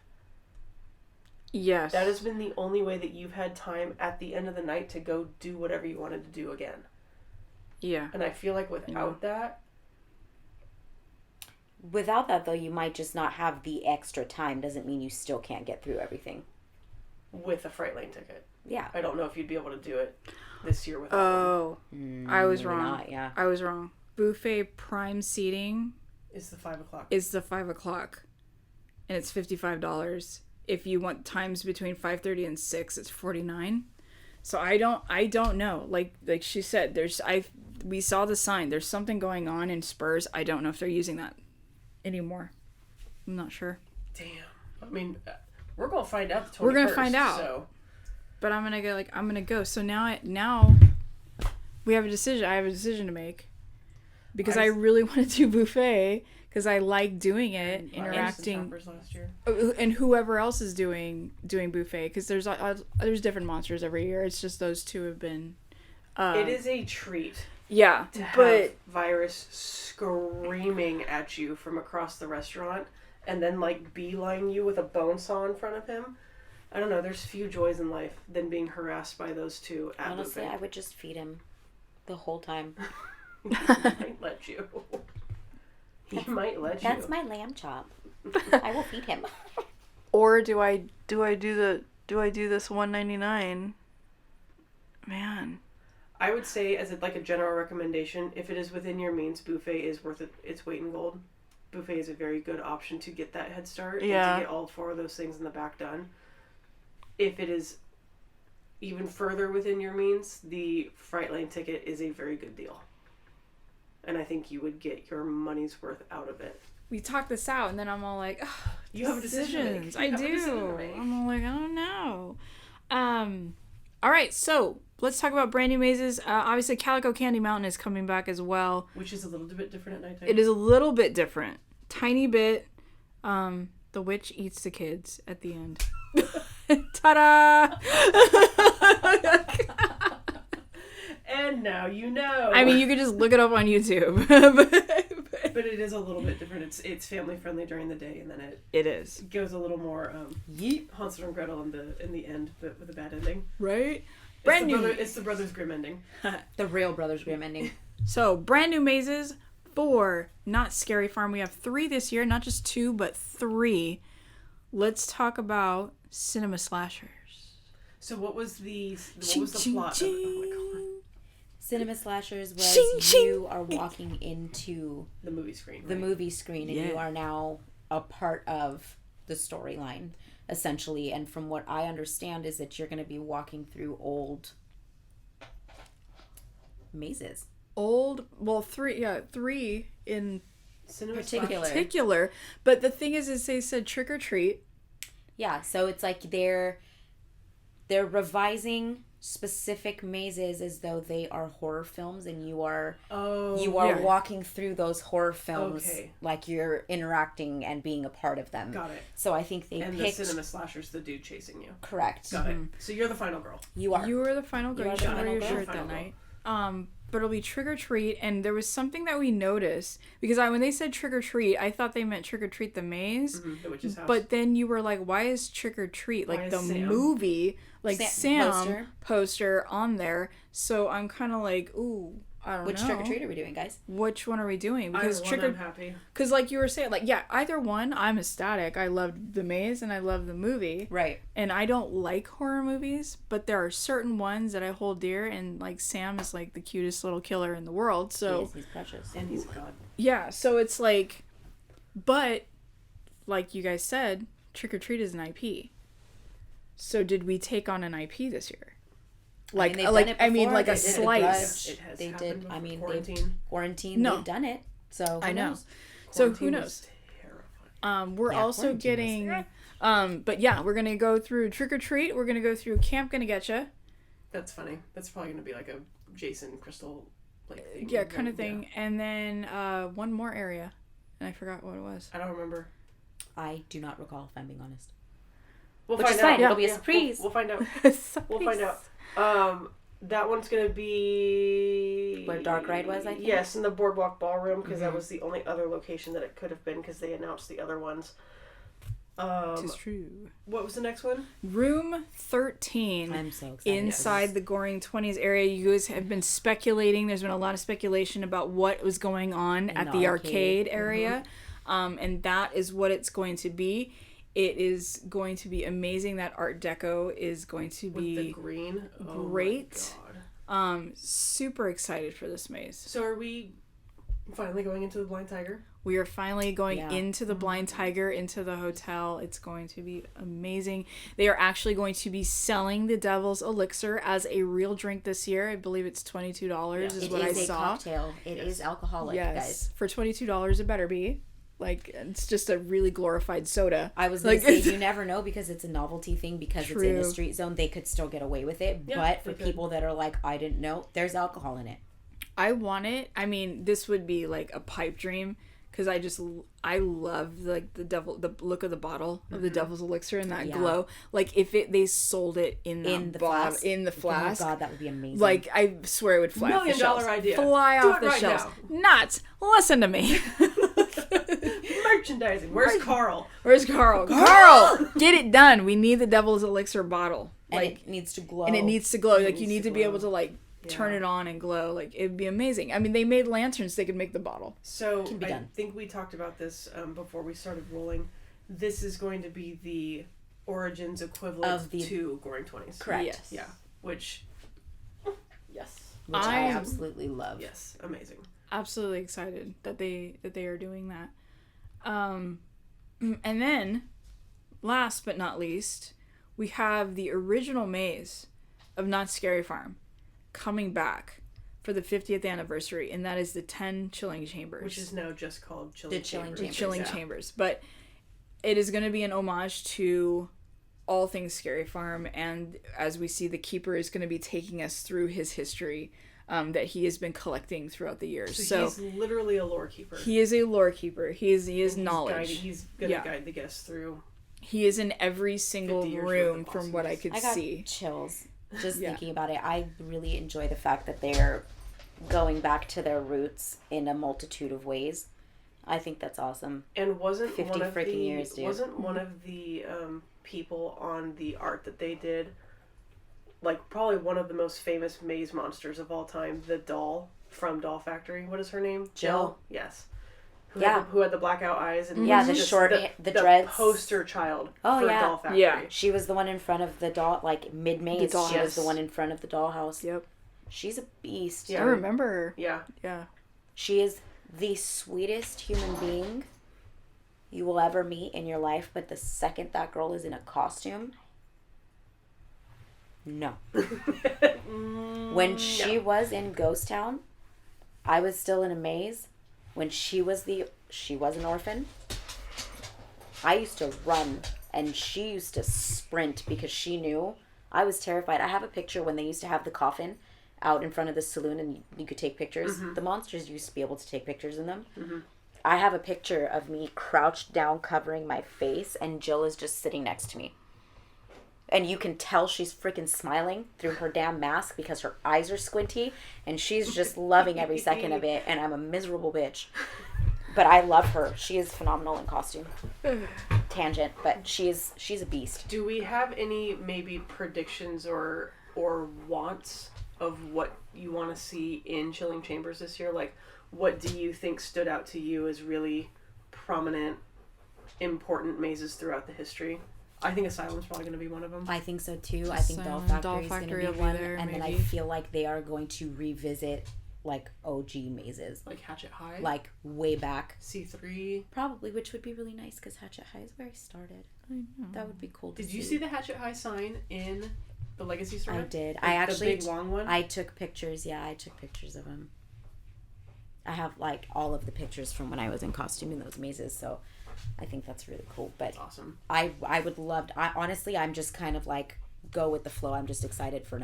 Yes. That has been the only way that you've had time at the end of the night to go do whatever you wanted to do again. Yeah. And I feel like without that, though, you might just not have the extra time. Doesn't mean you still can't get through everything. With a Fright Lane ticket. Yeah. I don't know if you'd be able to do it this year without one. I was wrong. Not, yeah. I was wrong. Buffet prime seating is the 5 o'clock. And it's $55. If you want times between 5:30 and 6, it's $49. So I don't know. Like she said, we saw the sign. There's something going on in Spurs. I don't know if they're using that anymore. I'm not sure. Damn. I mean, we're gonna find out the 21st. We're gonna find out. So. But I'm gonna go. So now we have a decision. I have a decision to make because I really want to do buffet. Because I like doing it, interacting, last year. And whoever else is doing buffet. Because there's different monsters every year. It's just those two have been. It is a treat. Yeah, to have Virus screaming at you from across the restaurant, and then like beeline you with a bone saw in front of him. I don't know. There's few joys in life than being harassed by those two. Honestly, I would just feed him the whole time. He might let you. He might let you. That's my lamb chop. I will feed him. Or do I do this $1.99? Man. I would say, as like a general recommendation, if it is within your means, Boofet is worth its weight in gold. Boofet is a very good option to get that head start and to get all 4 of those things in the back done. If it is even further within your means, the Fright Lane ticket is a very good deal. And I think you would get your money's worth out of it. We talked this out, and then I'm all like, oh, you have decisions. I do. I'm all like, I don't know. All right, so let's talk about brand new mazes. Obviously, Calico Candy Mountain is coming back as well. Which is a little bit different at nighttime. It is a little bit different. Tiny bit. The witch eats the kids at the end. Ta-da! And now you know. I mean, you could just look it up on YouTube. But it is a little bit different. It's family friendly during the day, and then it goes a little more Hansel and Gretel in the end, but with a bad ending. Right? It's the Brothers Grimm ending. The real Brothers Grimm ending. So, brand new mazes for Not Scary Farm. We have 3 this year, not just 2, but 3. Let's talk about cinema slashers. So what was the plot of Cinema slashers was you are walking into the movie screen. The movie screen, and you are now a part of the storyline, essentially. And from what I understand is that you're going to be walking through old mazes. 3 in particular. But the thing is they said trick or treat. Yeah, so it's like they're revising specific mazes as though they are horror films, and you are walking through those horror films like you're interacting and being a part of them. Got it. So I think picked... the cinema slasher's the dude chasing you. Correct. Got it. So you're the final girl. You are. You are the final girl. You should wear your shirt that night. But it'll be trick or treat, and there was something that we noticed because when they said trick or treat, I thought they meant trick or treat the maze. The witch's house. But then you were like, "Why is trick or treat like the Sam? Movie, like Sam poster on there?" So I'm kind of like, "Ooh, I don't know. Which trick or treat are we doing, guys? Which one are we doing? Because I'm happy. Because like you were saying, like either one, I'm ecstatic. I loved the maze and I love the movie. Right. And I don't like horror movies, but there are certain ones that I hold dear, and like Sam is like the cutest little killer in the world. So he's precious and he's a god. Yeah. So it's like, but like you guys said, trick or treat is an IP. So did we take on an IP this year? Like, like a slice. They did. I mean, quarantine. No. They've done it. So I know. So who knows? We're also getting. But yeah, we're gonna go through trick or treat. We're gonna go through Camp Gonna Getcha. That's funny. That's probably gonna be like a Jason Crystal like thing. Yeah, kind of thing. Yeah. And then one more area, and I forgot what it was. I don't remember. I do not recall, if I'm being honest. We'll find out. It'll be a surprise. We'll find out. We'll find out. That one's gonna be where Dark Ride was, I think. Yes, in the Boardwalk Ballroom, because that was the only other location that it could have been, because they announced the other ones. It's true. What was the next one? Room 13. I'm so excited. Inside the Goring 20s area. You guys have been speculating. There's been a lot of speculation about what was going on at the arcade area, and that is what it's going to be. It is going to be amazing. That Art Deco is going to be with the green. Great. Oh my God. Super excited for this maze. So are we finally going into the Blind Tiger? We are finally going into the Blind Tiger, into the hotel. It's going to be amazing. They are actually going to be selling the Devil's Elixir as a real drink this year. I believe it's $22 is what I saw. It is a cocktail. It is alcoholic, guys. For $22 it better be. Like, it's just a really glorified soda. I was going to say, you never know, because it's a novelty thing, because it's in a street zone, they could still get away with it. Yeah, but for people that are like, I didn't know, there's alcohol in it. I want it. I mean, this would be like a pipe dream, because I love like the look of the bottle of the Devil's Elixir and that glow. Like, if they sold it in the flask. Oh God, that would be amazing. Like, I swear it would fly off the shelves. $1 million idea. Fly off the shelves. Not listen to me. Merchandising. Where's Carl? Carl, get it done. We need the Devil's Elixir bottle. And it needs to glow. Like, you need to be able to like turn it on and glow. Like, it'd be amazing. I mean, they made lanterns. They could make the bottle. So I think we talked about this before we started rolling. this is going to be the Origins equivalent to Goring 20s. Correct. Yes. Yeah. Which I absolutely love. Yes. Amazing. Absolutely excited that they are doing that. And then, last but not least, we have the original maze of Knott's Scary Farm coming back for the 50th anniversary, and that is the 10 Chilling Chambers. Which is now just called Chilling Chambers. The Chilling Chambers. But it is going to be an homage to all things Scary Farm, and as we see, the Keeper is going to be taking us through his history that he has been collecting throughout the years. So he's literally a lore keeper. He is a lore keeper. He is knowledge. He's going to guide the guests through. He is in every single room from what I could see. I got chills just thinking about it. I really enjoy the fact that they're going back to their roots in a multitude of ways. I think that's awesome. And wasn't 50 freaking years, dude. Wasn't one of the people on the art that they did, like, probably one of the most famous maze monsters of all time, the doll from Doll Factory? What is her name? Jill. Yes. Who had the blackout eyes and the dreads. Poster child for Doll Factory. Yeah. She was the one in front of the doll, like mid-maze. She was the one in front of the dollhouse. Yep. She's a beast. Yeah. I remember her. Yeah. Yeah. She is the sweetest human being you will ever meet in your life, but the second that girl is in a costume, no. When she was in Ghost Town, I was still in a maze. When she was an orphan, I used to run and she used to sprint because she knew. I was terrified. I have a picture when they used to have the coffin out in front of the saloon and you could take pictures. Mm-hmm. The monsters used to be able to take pictures in them. Mm-hmm. I have a picture of me crouched down covering my face and Jill is just sitting next to me. And you can tell she's freaking smiling through her damn mask because her eyes are squinty and she's just loving every second of it and I'm a miserable bitch. But I love her. She is phenomenal in costume. Tangent, but she's a beast. Do we have any maybe predictions or wants of what you want to see in Chilling Chambers this year? Like, what do you think stood out to you as really prominent, important mazes throughout the history? I think Asylum's probably going to be one of them. I think so too. I think Doll Factory is going to be one. There, and maybe. Then I feel like they are going to revisit like OG mazes. Like Hatchet High? Like way back. C3? Probably, which would be really nice because Hatchet High is where I started. I know. That would be cool to see. Did you see the Hatchet High sign in the Legacy store? I did. The big long one? I took pictures. Yeah, I took pictures of them. I have like all of the pictures from when I was in costume in those mazes, so I think that's really cool. But that's awesome. I would love to, honestly, I'm just kind of like go with the flow. I'm just excited for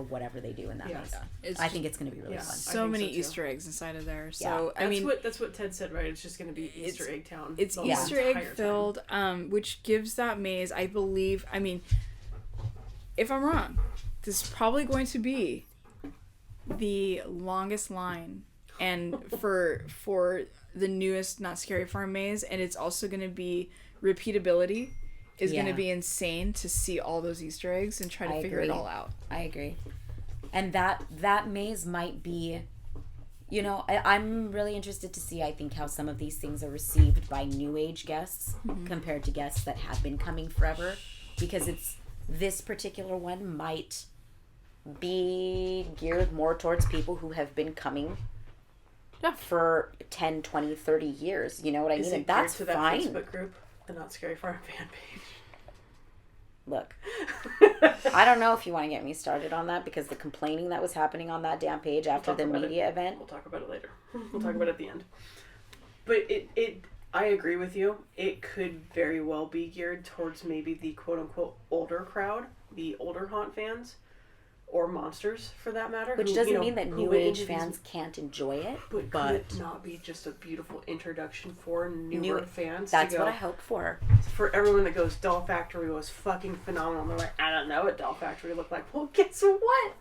whatever they do in that maze. I think it's going to be really fun. So many Easter eggs inside of there. So that's what Ted said, right? It's just going to be Easter egg town. It's Easter egg filled, which gives that maze, I believe. I mean, if I'm wrong, this is probably going to be the longest line, and for the newest Not Scary Farm maze, and it's also going to be repeatability is going to be insane to see all those Easter eggs and try to figure it all out. I agree. And that maze might be, I'm really interested to see, I think, how some of these things are received by new age guests compared to guests that have been coming forever, because this particular one might be geared more towards people who have been coming for 10, 20, 30 years. You know what I mean? And that's to that fine. Facebook group, the Not Scary Farm fan page. Look, I don't know if you want to get me started on that, because the complaining that was happening on that damn page after the media event. We'll talk about it later. We'll talk about it at the end. But I agree with you. It could very well be geared towards maybe the quote-unquote older crowd, the older haunt fans. Or monsters, for that matter. Which doesn't mean that new age fans can't enjoy it. But could it not be just a beautiful introduction for newer fans? That's what I hope for. For everyone that goes, Doll Factory was fucking phenomenal. They're like, I don't know what Doll Factory looked like. Well, guess what?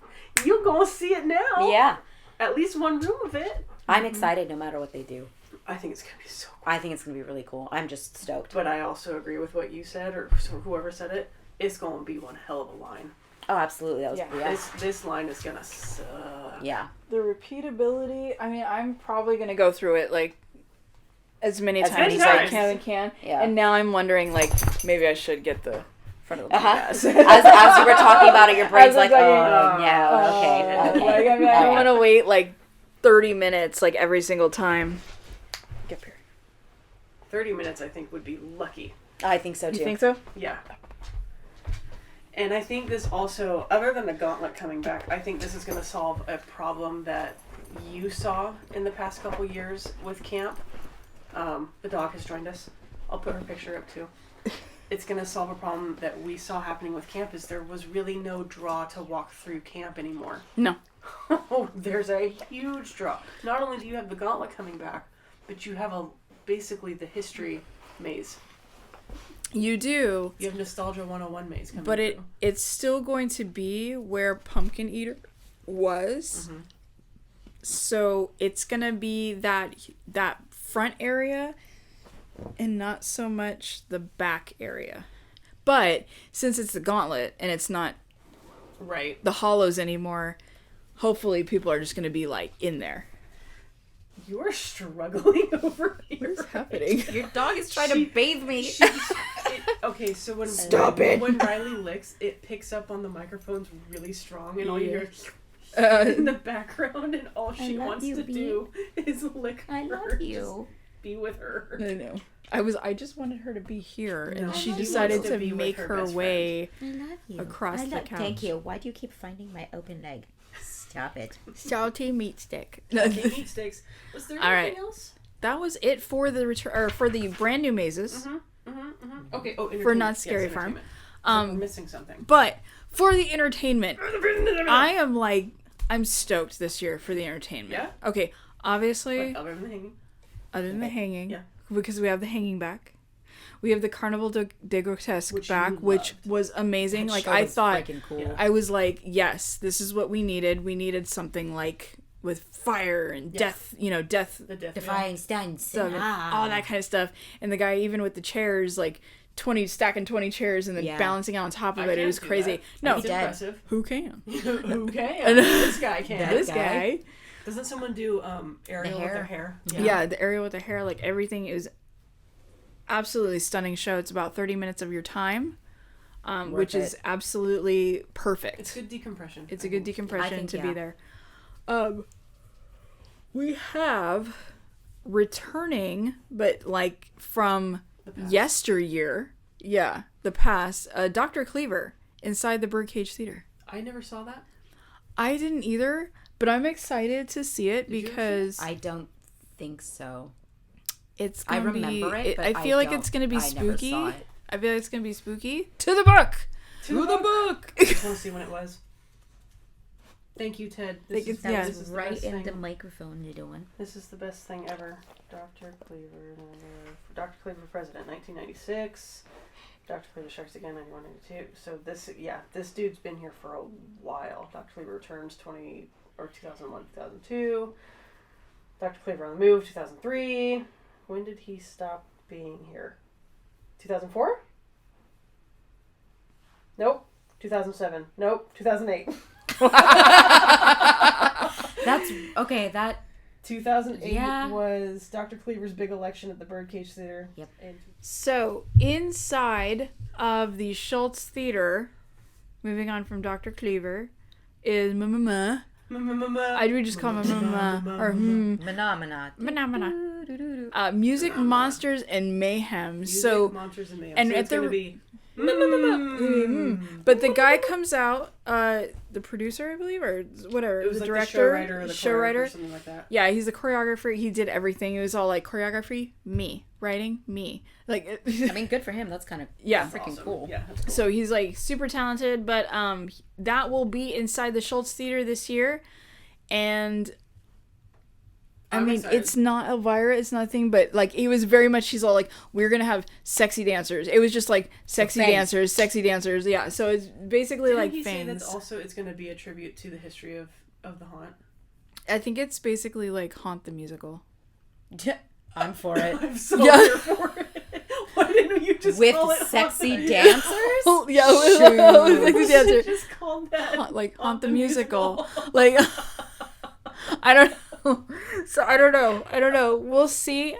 You're going to see it now. Yeah. At least one room of it. I'm excited no matter what they do. I think it's going to be so cool. I think it's going to be really cool. I'm just stoked. But I also agree with what you said, or whoever said it. It's going to be one hell of a line. Oh, absolutely. This line is gonna suck. Yeah. The repeatability, I mean, I'm probably gonna go through it like as many times as I can. Yeah. And now I'm wondering, like, maybe I should get the front of the pass. As you were talking about it, your brain's like, oh, no, okay. Like, I mean, I don't want to wait, like, 30 minutes, like, every single time. Get here. 30 minutes, I think, would be lucky. I think so, too. You think so? Yeah. And I think this also, other than the Gauntlet coming back, I think this is going to solve a problem that you saw in the past couple years with camp. The dog has joined us. I'll put her picture up too. It's going to solve a problem that we saw happening with camp, is there was really no draw to walk through camp anymore. No. There's a huge draw. Not only do you have the Gauntlet coming back, but you have basically the history maze. You do. You have Nostalgia 101 maze coming But through. it's still going to be where Pumpkin Eater was. Mm-hmm. So it's going to be that front area and not so much the back area. But since it's the Gauntlet and it's not right the hollows anymore, hopefully people are just going to be like in there. You're struggling over here. What's happening? Your dog is trying to bathe me. Okay, so when when Riley licks, it picks up on the microphones really strong, and all you hear in the background, and all she wants to do is lick her. I love you. Be with her. I know. I just wanted her to be here, and she decided to make her way across the couch. Thank you. Why do you keep finding my open leg? Stop it. Salty meat stick. Salty meat sticks. Was there anything else? That was it for the for the brand new mazes. Okay. For Not Scary Farm. We're missing something. But for the entertainment, I'm stoked this year for the entertainment. Yeah. Okay. Obviously. But other than the hanging. Other than the hanging. Yeah. Because we have the hanging back. We have the Carnival de Grotesque back, which was amazing. That like, show I was thought, freaking cool. I was like, yes, this is what we needed. We needed something like with fire and death, death. The death defying stunts. All that kind of stuff. And the guy, even with the chairs, like, stacking 20 chairs and then balancing out on top of it. It was crazy. No, impressive. Who can? Who can? This guy can. This guy. Doesn't someone do aerial with their hair? Yeah, the aerial with the hair. Like, everything is absolutely stunning show. It's about 30 minutes of your time, which is absolutely perfect. It's good decompression. It's a good decompression to be there. We have returning, but like from yesteryear, the past, Dr. Cleaver inside the Birdcage Theater. I never saw that. I didn't either, but I'm excited to see it because I don't think so. It's gonna remember it, but I feel like it's gonna be spooky. Never saw it. I feel like it's gonna be spooky. To the book. To the book. I just want to see when it was. Thank you, Ted. This is right in the microphone you're doing. This is the best thing ever. Dr. Cleaver. Dr. Cleaver President, 1996. Dr. Cleaver Sharks again, 91, 92. So this dude's been here for a while. Dr. Cleaver returns 2001, 2002. Dr. Cleaver on the Move, 2003. When did he stop being here? 2004? Nope. 2007. Nope. 2008. That's okay. That 2008 was Dr. Cleaver's big election at the Birdcage Theater. Yep. So inside of the Schultz Theater, moving on from Dr. Cleaver, is we just call him or Music Monsters and Mayhem. Monsters and Mayhem. And so it's going to be but the guy comes out, the producer, I believe, or whatever, the like director, the show writer, something like that. Yeah, he's the choreographer. He did everything. It was all like choreography, me, writing, me. Like, I mean, good for him. That's kind of freaking awesome. cool. Yeah, that's cool. So he's like super talented, but that will be inside the Schultz Theater this year, and I'm excited. It's not Elvira, it's nothing, but like it was very much. He's all like, we're gonna have sexy dancers. It was just like sexy dancers. Yeah. So it's basically like he say fangs. That's also it's gonna be a tribute to the history of the haunt. I think it's basically like Haunt the musical. I'm for it. I'm so here for it. Why didn't you just with call it sexy dancers? With sexy dancers. Just call that Haunt the musical. Like I don't. So I don't know. We'll see.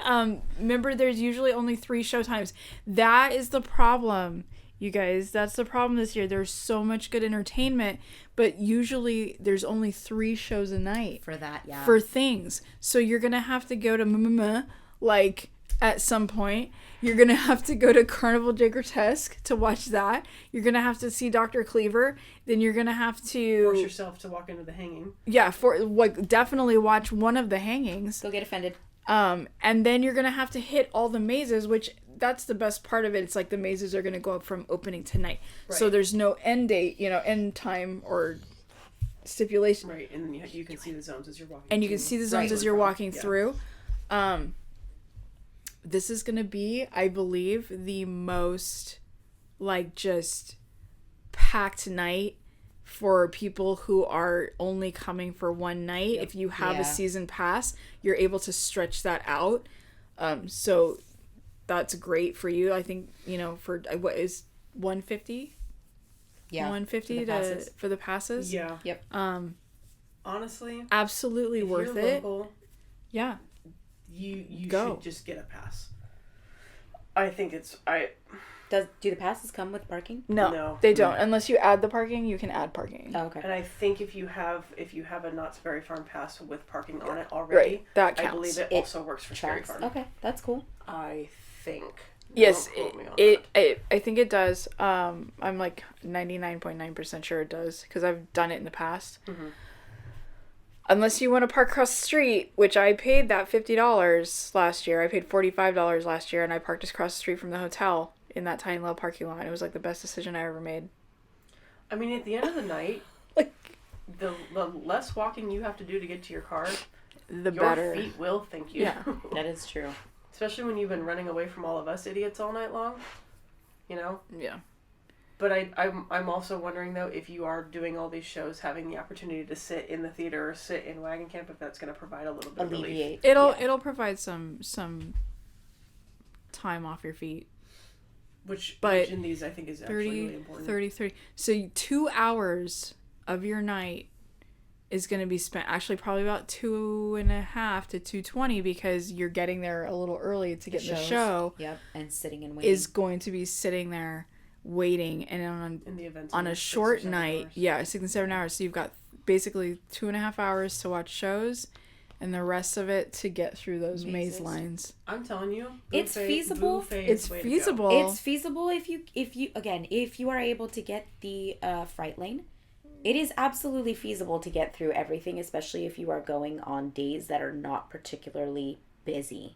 Remember, there's usually only 3 show times. That is the problem, you guys. That's the problem this year. There's so much good entertainment, but usually there's only 3 shows a night for that. Yeah. For things. So you're gonna have to go to like at some point. You're going to have to go to Carnival de Grotesque to watch that. You're going to have to see Dr. Cleaver. Then you're going to have to... force yourself to walk into the hanging. Yeah, definitely watch one of the hangings. Go get offended. And then you're going to have to hit all the mazes, which that's the best part of it. It's like the mazes are going to go up from opening tonight. Right. So there's no end date, end time or stipulation. Right, and you can see the zones as you're walking And you can see the zones as you're walking through. This is going to be, I believe, the most, just packed night for people who are only coming for one night. Yep. If you have a season pass, you're able to stretch that out. So that's great for you. I think, for, what is $150? Yeah. $150 for the passes? Yeah. Yep. Honestly, absolutely worth it. Local, yeah. You should just get a pass. I think do the passes come with parking? No, they don't. Unless you add the parking, you can add parking. Oh, okay. And I think if you have a Knott's Berry Farm pass with parking on it already, right, that counts. I believe it also works for Scary Farm. Okay, that's cool. I think. Yes, I think it does. I'm 99.9% sure it does because I've done it in the past. Mm-hmm. Unless you want to park across the street, which I paid that $50 last year. I paid $45 last year, and I parked across the street from the hotel in that tiny little parking lot. It was the best decision I ever made. I mean, at the end of the night, the less walking you have to do to get to your car, the better. Your feet will thank you. Yeah, that is true. Especially when you've been running away from all of us idiots all night long, Yeah. But I'm also wondering, though, if you are doing all these shows, having the opportunity to sit in the theater or sit in Wagon Camp, if that's going to provide a little bit of relief. It'll provide some time off your feet. Which in these, I think, is actually really important. 30. So 2 hours of your night is going to be spent, actually probably about 2.5 to 2:20 because you're getting there a little early to get the show. Yep, and sitting and waiting. Is going to be sitting there waiting, and on a short night, 6 and 7 hours. So you've got basically 2.5 hours to watch shows, and the rest of it to get through those maze lines. I'm telling you, it's feasible. It's feasible. It's feasible if you are able to get the Fright lane. It is absolutely feasible to get through everything, especially if you are going on days that are not particularly busy,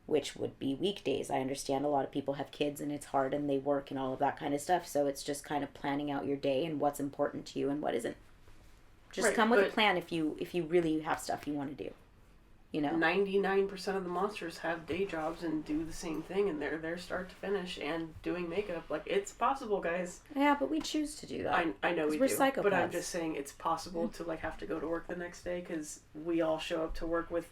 which would be weekdays. I understand a lot of people have kids and it's hard and they work and all of that kind of stuff. So it's just kind of planning out your day and what's important to you and what isn't. Just come with a plan if you really have stuff you want to do. 99% of the monsters have day jobs and do the same thing, and they're there start to finish and doing makeup. It's possible, guys. Yeah, but we choose to do that. I know we do. We're psychopaths. But I'm just saying it's possible to have to go to work the next day because we all show up to work with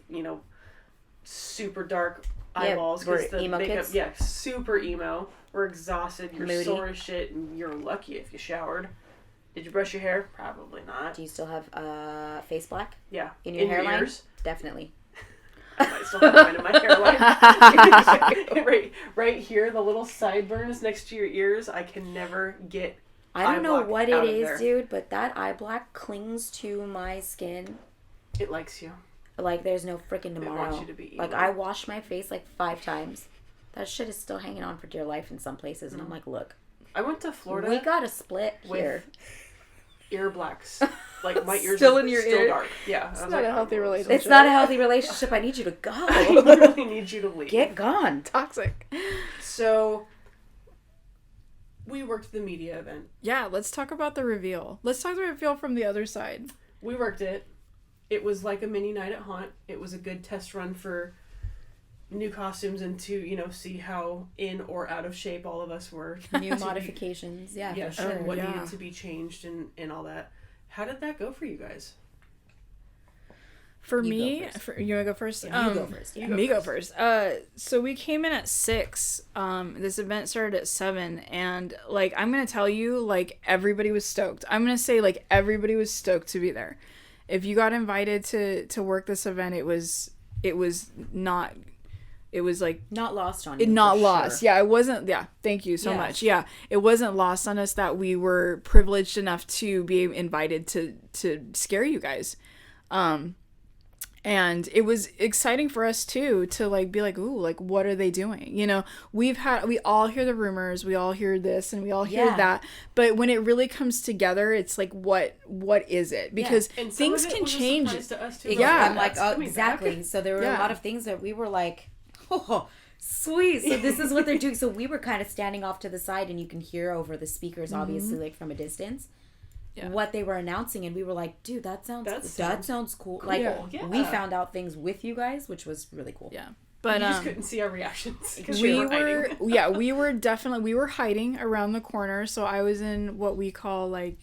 super dark eyeballs because the emo makeup. kids? Yeah, super emo. We're exhausted. You're moody. Sore as shit, and you're lucky if you showered. Did you brush your hair? Probably not. Do you still have face black? Yeah. In your hairline? Ears? Definitely. I might still have mine in my hairline. right here, the little sideburns next to your ears. I can never get. I don't know what it is, dude, but that eye black clings to my skin. It likes you. There's no freaking tomorrow. It wants you to be evil. I wash my face 5 times. That shit is still hanging on for dear life in some places, and I'm look. I went to Florida. We got a split here. Ear blacks. My ears still are in your still ear? Dark. Yeah. It's not a healthy relationship. It's not a healthy relationship. I need you to go. I literally need you to leave. Get gone. Toxic. So, we worked the media event. Yeah, let's talk about the reveal. Let's talk the reveal from the other side. We worked it. It was like a mini night at Haunt. It was a good test run for new costumes and to, see how in or out of shape all of us were. New modifications. For sure. And what needed to be changed and all that. How did that go for you guys? For me, you want to go first? Yeah, you go first. Yeah. Me go first. So we came in at 6. This event started at 7, and I'm gonna tell you, everybody was stoked. I'm gonna say everybody was stoked to be there, If you got invited to work this event, it was not. It was like not lost on you. Not lost. Sure. Yeah, it wasn't. Yeah, thank you so much. Yeah, it wasn't lost on us that we were privileged enough to be invited to scare you guys. And it was exciting for us too to like be like, ooh, like what are they doing? You know, we all hear the rumors, we all hear this and we all hear that, but when it really comes together, it's like what is it? Because things can change. To us too. Yeah, I'm like, oh, exactly. So there were a lot of things that we were like, oh, sweet. So this is what they're doing. So we were kind of standing off to the side, and you can hear over the speakers, obviously, like from a distance. Yeah. What they were announcing, and we were like, dude, that sounds cool. Like we found out things with you guys, which was really cool. Yeah, but you just couldn't see our reactions. we were hiding around the corner. So I was in what we call like,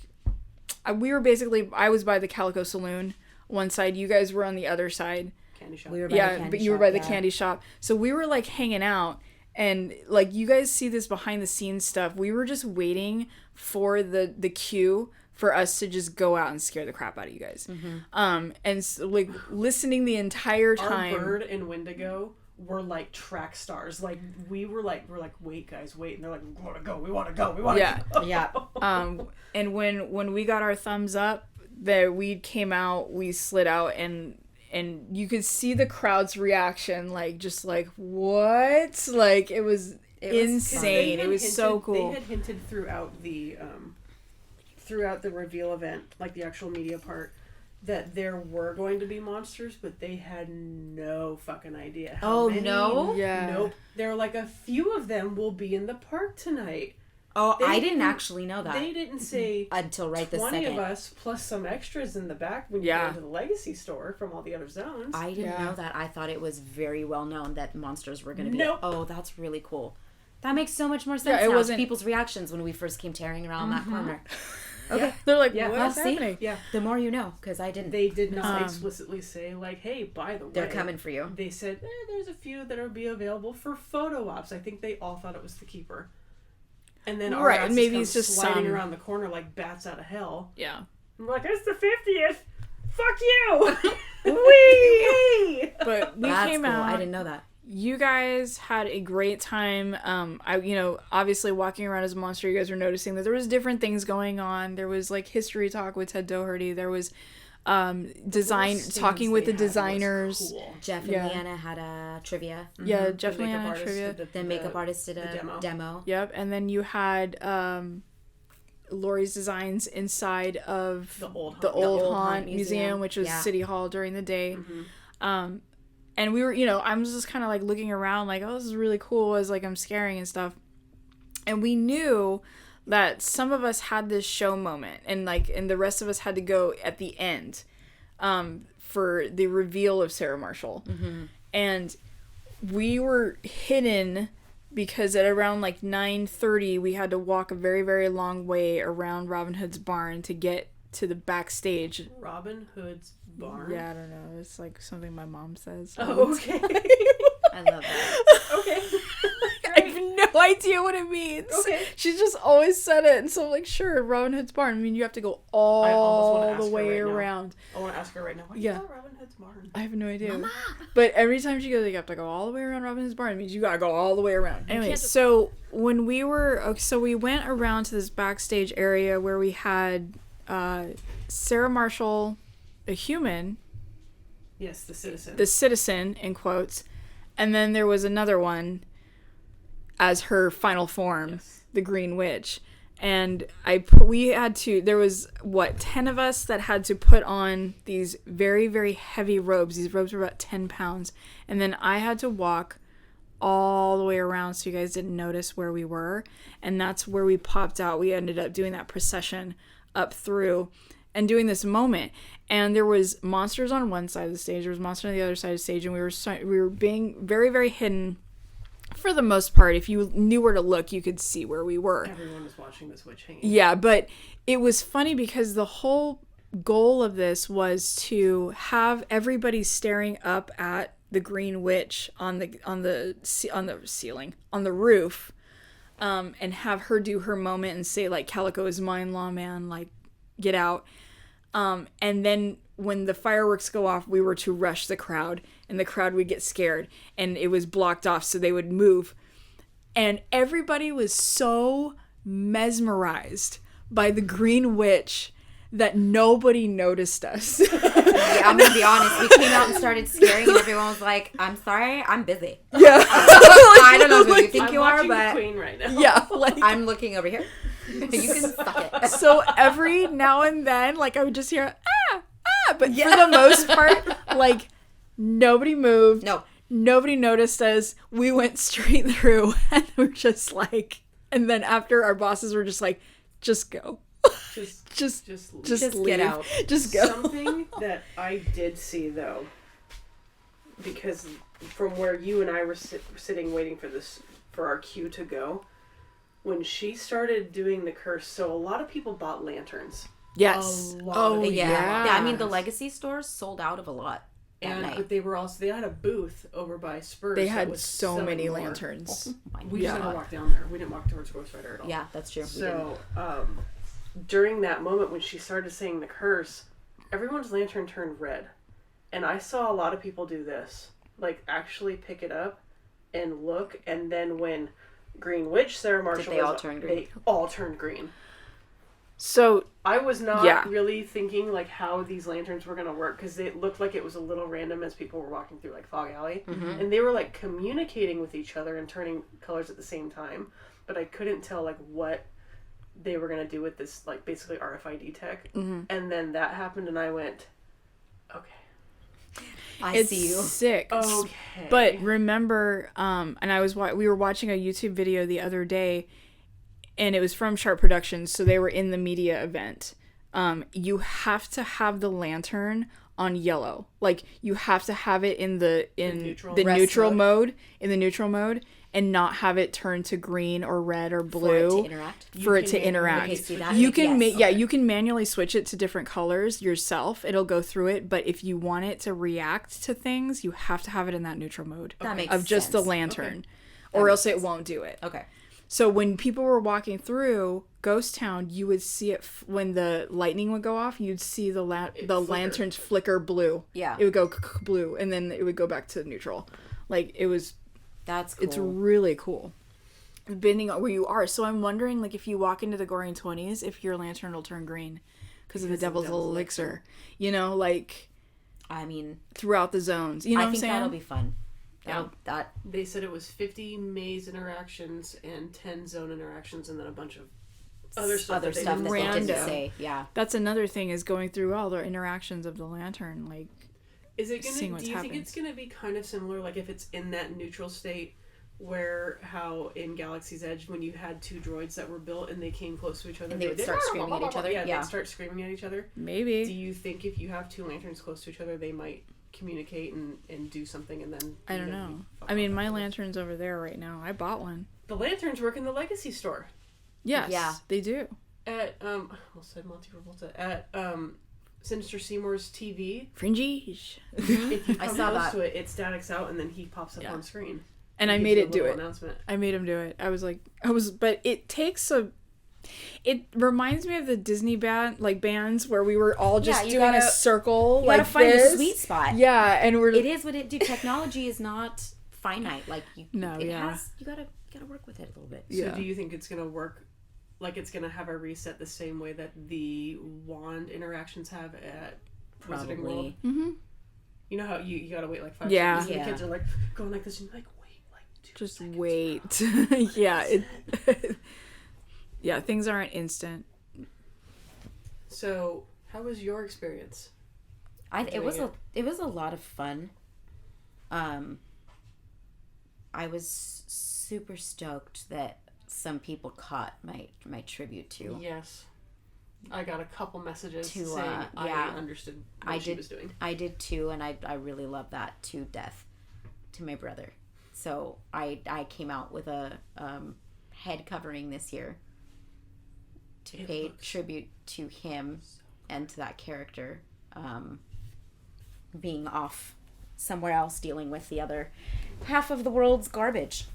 I was by the Calico Saloon one side. You guys were on the other side. Candy shop. We were by the candy shop, but you were by the candy shop. So we were like hanging out. And like you guys see this behind the scenes stuff. We were just waiting for the cue for us to just go out and scare the crap out of you guys. Mm-hmm. And so, like listening the entire time. Our Bird and Wendigo were like track stars. Like we're like, wait guys, wait. And they're like, we want to go. Yeah. And when we got our thumbs up, the weed came out, we slid out and you could see the crowd's reaction, like just like what? Like it was insane. It was so cool. They had hinted throughout the reveal event, like the actual media part, that there were going to be monsters, but they had no fucking idea how many. No? Yeah. Nope. There were like a few of them will be in the park tonight. Oh, I didn't actually know that. They didn't say until right this second. 20 of us plus some extras in the back when you go to the Legacy store from all the other zones. I didn't know that. I thought it was very well known that monsters were going to be. Nope. Oh, that's really cool. That makes so much more sense now. It wasn't people's reactions when we first came tearing around that corner. Okay. They're like, what's happening? Yeah. The more you know, because I didn't. They did not explicitly say, like, hey, by the way. They're coming for you. They said, there's a few that will be available for photo ops. I think they all thought it was the Keeper. And then our and maybe it's just sliding around the corner like bats out of hell. Yeah. And we're like, it's the 50th! Fuck you! Wee! But we came cool. out. I didn't know that. You guys had a great time. Obviously walking around as a monster, you guys were noticing that there was different things going on. There was like history talk with Ted Doherty. There was talking with the designers. Cool. Jeff and Leanna had a trivia. Mm-hmm. Yeah, Jeff and Leanna had trivia. The makeup artist did a demo. Yep, and then you had Lori's designs inside of the old haunt museum, which was City Hall during the day. Mm-hmm. And we were, I'm just kind of like looking around like, oh, this is really cool as like I'm scaring and stuff. And we knew that some of us had this show moment and the rest of us had to go at the end for the reveal of Sarah Marshall. Mm-hmm. And we were hidden because at around like 9:30 we had to walk a very, very long way around Robin Hood's barn to get to the backstage. Robin Hood's barn? Yeah, I don't know. It's like something my mom says. Oh, okay. I love that. Okay. I have no idea what it means. Okay. She's just always said it. And so I'm like, sure, Robin Hood's barn. I mean, you have to go all the way around. I want to ask her right now. What do you call Robin Hood's barn? I have no idea. Mama. But every time she goes, you have to go all the way around Robin Hood's barn. It means you got to go all the way around. Anyway, so when we went around to this backstage area where we had Sarah Marshall, a human. Yes, the citizen. The citizen, in quotes. And then there was another one as her final form, the Green Witch. And there was 10 of us that had to put on these very, very heavy robes. These robes were about 10 pounds. And then I had to walk all the way around so you guys didn't notice where we were. And that's where we popped out. We ended up doing that procession up through and doing this moment. And there was monsters on one side of the stage, there was monsters on the other side of the stage, and we were being very, very hidden for the most part. If you knew where to look, you could see where we were. Everyone was watching this witch hanging. Yeah, but it was funny because the whole goal of this was to have everybody staring up at the Green Witch on the ceiling, on the roof, and have her do her moment and say like, "Calico is mine, lawman," like, get out. And then when the fireworks go off, we were to rush the crowd, and the crowd would get scared, and it was blocked off, so they would move. And everybody was so mesmerized by the Green Witch that nobody noticed us. Yeah, I'm gonna be honest. We came out and started scaring, and everyone was like, "I'm sorry, I'm busy." Yeah. I don't know who you think you are, but the Queen right now. Yeah, like, I'm looking over here. You can suck it. So every now and then, like, I would just hear, but for the most part, like, nobody moved. No. Nobody noticed us. We went straight through, and we're just like, and then after, our bosses were just like, just go. Just leave. Get out. Just go. Something that I did see, though, because from where you and I were sitting waiting for our cue to go, when she started doing the curse, so a lot of people bought lanterns. Yes. Yeah. I mean, the Legacy stores sold out of a lot that night. But they had a booth over by Spurs. They had so many lanterns. We just had to walk down there. We didn't walk towards Ghost Rider at all. Yeah, that's true. So, during that moment when she started saying the curse, everyone's lantern turned red. And I saw a lot of people do this. Like, actually pick it up and look. And then when Green Witch Sarah Marshall they all turn green? They all turned green. So I was not really thinking like how these lanterns were going to work, because it looked like it was a little random as people were walking through like Fog Alley. Mm-hmm. And they were like communicating with each other and turning colors at the same time. But I couldn't tell like what they were going to do with this like basically RFID tech. Mm-hmm. And then that happened and I went, okay. It's see you. Sick. Okay. But remember, and we were watching a YouTube video the other day, and it was from Sharp Productions, so they were in the media event. You have to have the lantern on yellow. Like, you have to have it in the neutral mode, and not have it turn to green or red or blue for it to interact. You can manually switch it to different colors yourself. It'll go through it, but if you want it to react to things, you have to have it in that neutral mode of just the lantern, or else it won't do it. Okay. So when people were walking through Ghost Town, you would see it when the lightning would go off. You'd see the lanterns flicker blue. Yeah, it would go blue, and then it would go back to neutral. Like, it was. That's cool. It's really cool, depending on where you are. So I'm wondering, like, if you walk into the Goring 20s, if your lantern will turn green because of the Devil's Elixir. You know, like, I mean, throughout the zones. You know what I'm saying? I think that'll be fun. Yeah. They said it was 50 maze interactions and 10 zone interactions, and then a bunch of other stuff that they didn't say. Yeah. That's another thing, is going through all the interactions of the lantern, like. Is it gonna? Do you think it's gonna be kind of similar, like if it's in that neutral state, where how in Galaxy's Edge when you had two droids that were built and they came close to each other, and they would start screaming at each other. Yeah, they'd start screaming at each other. Maybe. Do you think if you have two lanterns close to each other, they might communicate and do something, and then I don't know. I mean, my lantern's over there right now. I bought one. The lanterns work in the Legacy store. Yes, they do. At almost said Monty Revolta at Sinister Seymour's TV. Fringy. If you come close to it, it statics out and then he pops up on screen. And I made it do it. I made him do it. But it takes it reminds me of the Disney bands where we were all just doing a circle. You gotta find a sweet spot. Yeah, and it is what it do. Technology is not finite. Like, you gotta work with it a little bit. So do you think it's gonna work? Like, it's gonna have a reset the same way that the wand interactions have at Wizarding World? Mm-hmm. You know how you gotta wait like 5 seconds, and the kids are like going like this, and you're like, wait, like 2 seconds. Wait. Yeah, things aren't instant. So, how was your experience? It was a lot of fun. I was super stoked that some people caught my tribute to. Yes. I got a couple messages saying I understood what she was doing. I did too, and I really love that to death to my brother. So I came out with a head covering this year to pay tribute to him and to that character, being off somewhere else dealing with the other half of the world's garbage.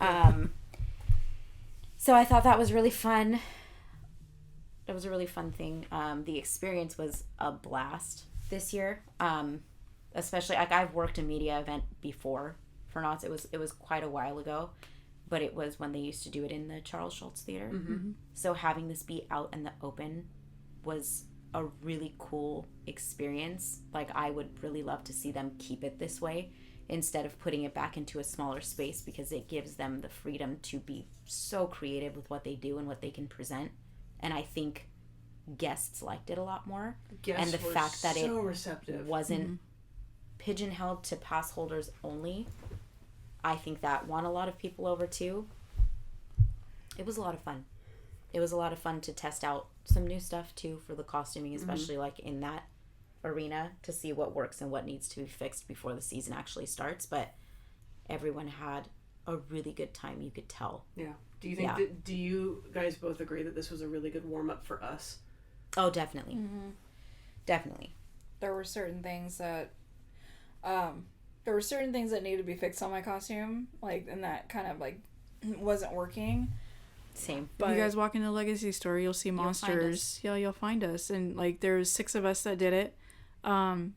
So I thought that was really fun. It was a really fun thing. The experience was a blast. this year. Especially, like, I've worked a media event before for Knott. It was quite a while ago, but it was when they used to do it in the Charles Schulz Theater. Mm-hmm. So having this be out in the open was a really cool experience. Like, I would really love to see them keep it this way instead of putting it back into a smaller space, because it gives them the freedom to be so creative with what they do and what they can present. And I think guests liked it a lot more. Guests and the were fact that so it receptive. wasn't pigeonholed to pass holders only, I think that won a lot of people over too. It was a lot of fun. It was a lot of fun to test out some new stuff too for the costuming, especially like in that arena, to see what works and what needs to be fixed before the season actually starts. But everyone had a really good time, you could tell. Yeah. Do you think do you guys both agree that this was a really good warm-up for us? Oh, definitely. Definitely. There were certain things that needed to be fixed on my costume, like, and that kind of like wasn't working. Same. But if you guys walk into the Legacy store, you'll see monsters. You'll find us. And like there's 6 of us that did it. And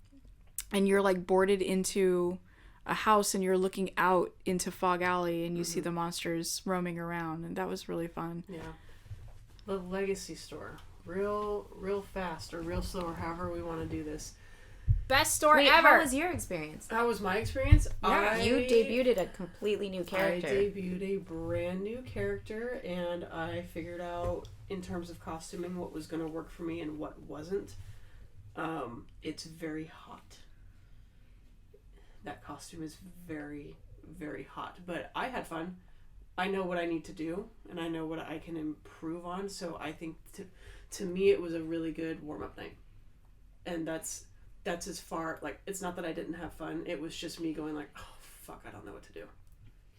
you're like boarded into a house and you're looking out into Fog Alley and you see the monsters roaming around, and that was really fun. Yeah. The Legacy store. Real fast or real slow, or however we want to do this. Best store ever. How was your experience? How was my experience? Yeah, you debuted a completely new character. I debuted a brand new character, and I figured out, in terms of costuming, what was going to work for me and what wasn't. It's very hot. That costume is very, very hot. But I had fun. I know what I need to do, and I know what I can improve on, so I think to me it was a really good warm-up night. And that's as far, like, it's not that I didn't have fun, it was just me going like, oh fuck, I don't know what to do,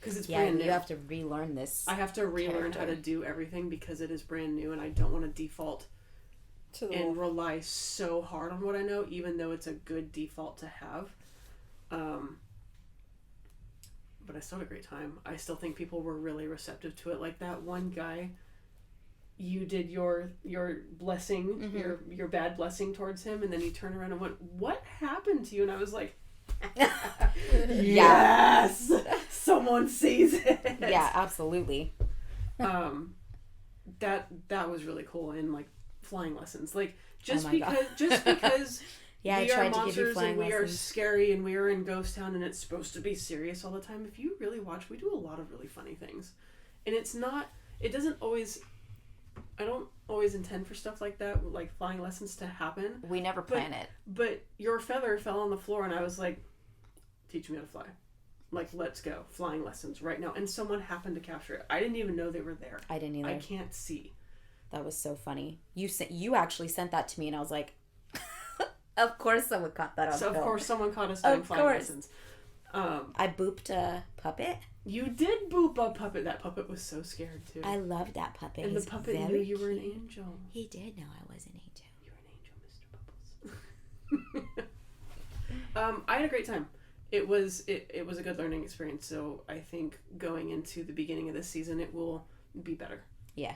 because it's brand new. You have to relearn this. I have to relearn how to do everything because it is brand new, and I don't want to default and rely so hard on what I know, even though it's a good default to have. But I still had a great time. I still think people were really receptive to it. Like that one guy, you did your blessing, your bad blessing towards him, and then he turned around and went, "What happened to you?" And I was like, "Yes, someone sees it." Yeah, absolutely. That was really cool. And like flying lessons, like just because. Yeah, we I tried are monsters to give you flying and we lessons. are scary and we are in Ghost Town and it's supposed to be serious all the time. If you really watch, we do a lot of really funny things. And I don't always intend for stuff like that, like flying lessons to happen. We never plan it. But your feather fell on the floor and I was like, teach me how to fly. Like, let's go. Flying lessons right now. And someone happened to capture it. I didn't even know they were there. I didn't either. I can't see. That was so funny. You actually sent that to me and I was like, of course someone caught that on film. Of course someone caught us doing flying lessons. I booped a puppet. You did boop a puppet. That puppet was so scared too. I loved that puppet. And the puppet knew you were an angel. He did know I was an angel. You were an angel, Mr. Bubbles. I had a great time. It was a good learning experience. So I think going into the beginning of this season, it will be better. Yeah.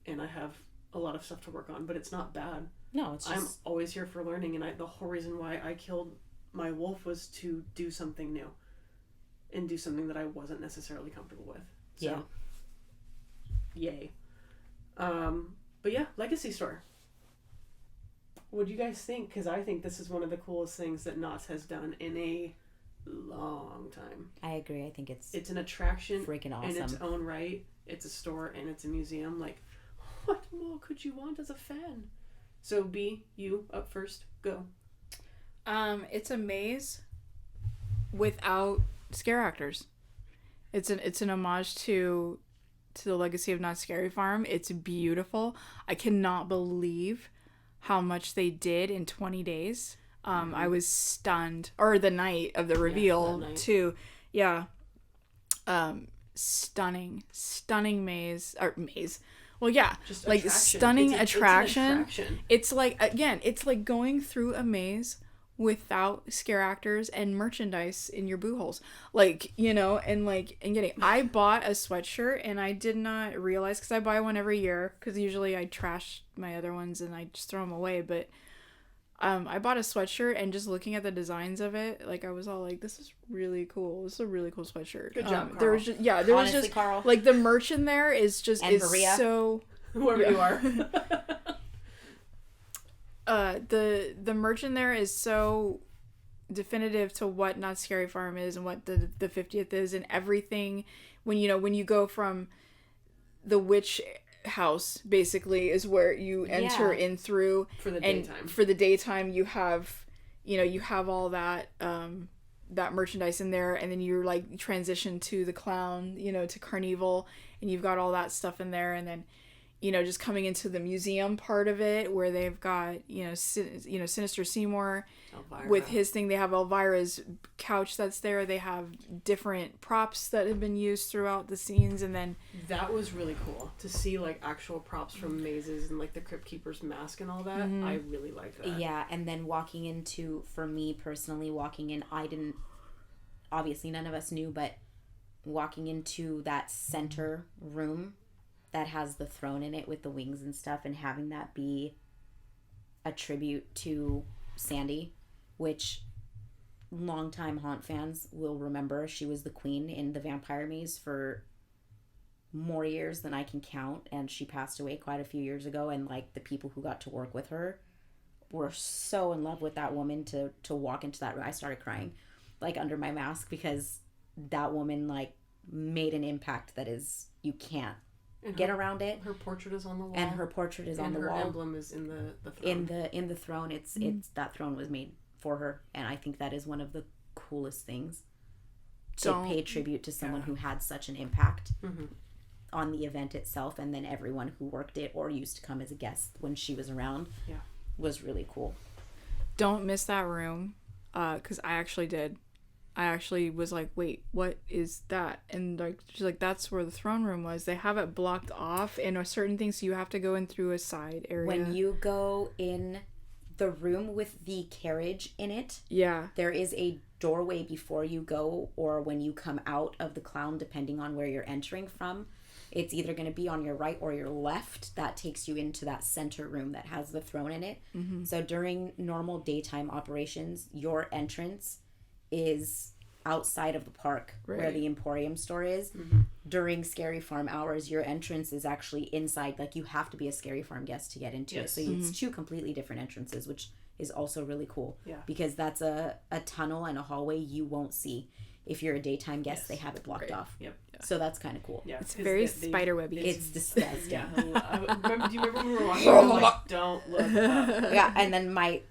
And I have a lot of stuff to work on, but it's not bad. No, it's just... I'm always here for learning, and the whole reason why I killed my wolf was to do something new. And do something that I wasn't necessarily comfortable with. So, yay. But yeah, Legacy Store. What do you guys think? Because I think this is one of the coolest things that Knott has done in a long time. I agree. I think it's an attraction freaking awesome in its own right. It's a store and it's a museum. Like, what more could you want as a fan? So B, you up first. Go. It's a maze without scare actors. It's an homage to the legacy of Not Scary Farm. It's beautiful. I cannot believe how much they did in 20 days. I was stunned. Or the night of the reveal too. Yeah. Stunning maze. Well, yeah, just like attraction. Stunning attraction. It's like, again, it's like going through a maze without scare actors and merchandise in your boo holes, like, you know, and getting. I bought a sweatshirt and I did not realize, because I buy one every year, because usually I trash my other ones and I just throw them away. But I bought a sweatshirt, and just looking at the designs of it, like I was all like, "This is really cool. This is a really cool sweatshirt." Good job, Carl. There was just honestly, Carl. like the merch in there is just and Maria. so whoever you are. The merch in there is so definitive to what Knott's Scary Farm is and what the 50th is, and everything. When you go from the witch house, basically, is where you enter in through for the daytime. And for the daytime, you have all that that merchandise in there, and then you're like transition to the clown, to Carnival, and you've got all that stuff in there, and then just coming into the museum part of it, where they've got Sinister Seymour Elvira. With his thing. They have Elvira's couch that's there. They have different props that have been used throughout the scenes, and then that was really cool to see, like, actual props from mazes and like the Crypt Keeper's mask and all that. Mm-hmm. I really liked that. Yeah, and then for me personally, I didn't, obviously none of us knew, but walking into that center room that has the throne in it with the wings and stuff, and having that be a tribute to Sandy, which longtime haunt fans will remember. She was the queen in the vampire maze for more years than I can count, and she passed away quite a few years ago, and like the people who got to work with her were so in love with that woman to walk into that room. I started crying like under my mask, because that woman like made an impact that is, you can't get around it. Her portrait is on the wall. And her portrait is on the wall. And her emblem is in the throne. In the throne. It's that throne was made for her, and I think that is one of the coolest things, to pay tribute to someone who had such an impact on the event itself, and then everyone who worked it or used to come as a guest when she was around. Was really cool. Don't miss that room, because I actually did. I actually was like, wait, what is that? And like, she's like, that's where the throne room was. They have it blocked off in a certain thing, so you have to go in through a side area. When you go in the room with the carriage in it, there is a doorway before you go, or when you come out of the clown, depending on where you're entering from. It's either going to be on your right or your left. That takes you into that center room that has the throne in it. Mm-hmm. So during normal daytime operations, your entrance is outside of the park, where the Emporium store is. Mm-hmm. During Scary Farm hours, your entrance is actually inside. Like, you have to be a Scary Farm guest to get into it. So it's two completely different entrances, which is also really cool. Yeah. Because that's a tunnel and a hallway you won't see. If you're a daytime guest, they have it blocked off. Yep. Yeah. So that's kind of cool. Yeah, it's very spiderwebby. It's disgusting. Yeah. Do you remember when we were watching? Like, don't look up. Yeah, and then my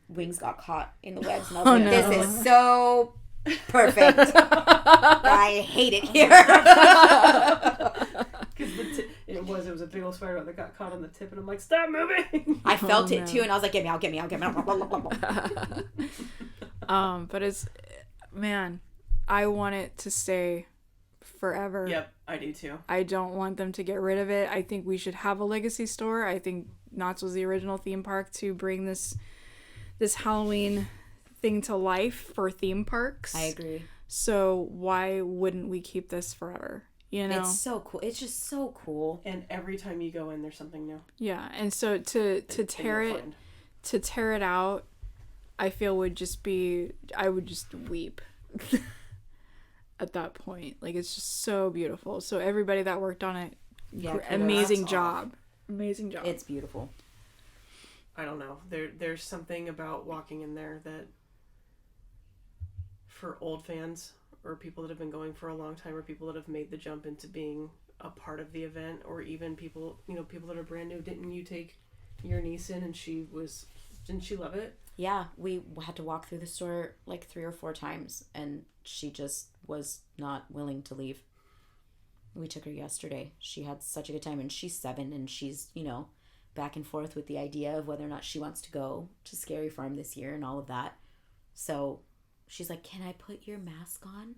wings got caught in the webs, and I was like, this is so perfect. I hate it here. Because it was a big old spider that got caught on the tip, and I'm like, stop moving. I felt it too, and I was like, get me out. But it's, man, I want it to stay forever. Yep, I do too. I don't want them to get rid of it. I think we should have a legacy store. I think Knott's was the original theme park to bring this Halloween thing to life for theme parks. I agree. So why wouldn't we keep this forever? You know, it's so cool. It's just so cool. And every time you go in, there's something new. Yeah, and so to tear it out, I feel I would just weep at that point. Like, it's just so beautiful. So everybody that worked on it, amazing job. Amazing job. It's beautiful. I don't know. There's something about walking in there that, for old fans or people that have been going for a long time, or people that have made the jump into being a part of the event, or even people that are brand new. Didn't you take your niece in, and didn't she love it? Yeah, we had to walk through the store like 3 or 4 times, and she just was not willing to leave. We took her yesterday. She had such a good time, and she's 7, and she's, back and forth with the idea of whether or not she wants to go to Scary Farm this year and all of that. So she's like, can I put your mask on?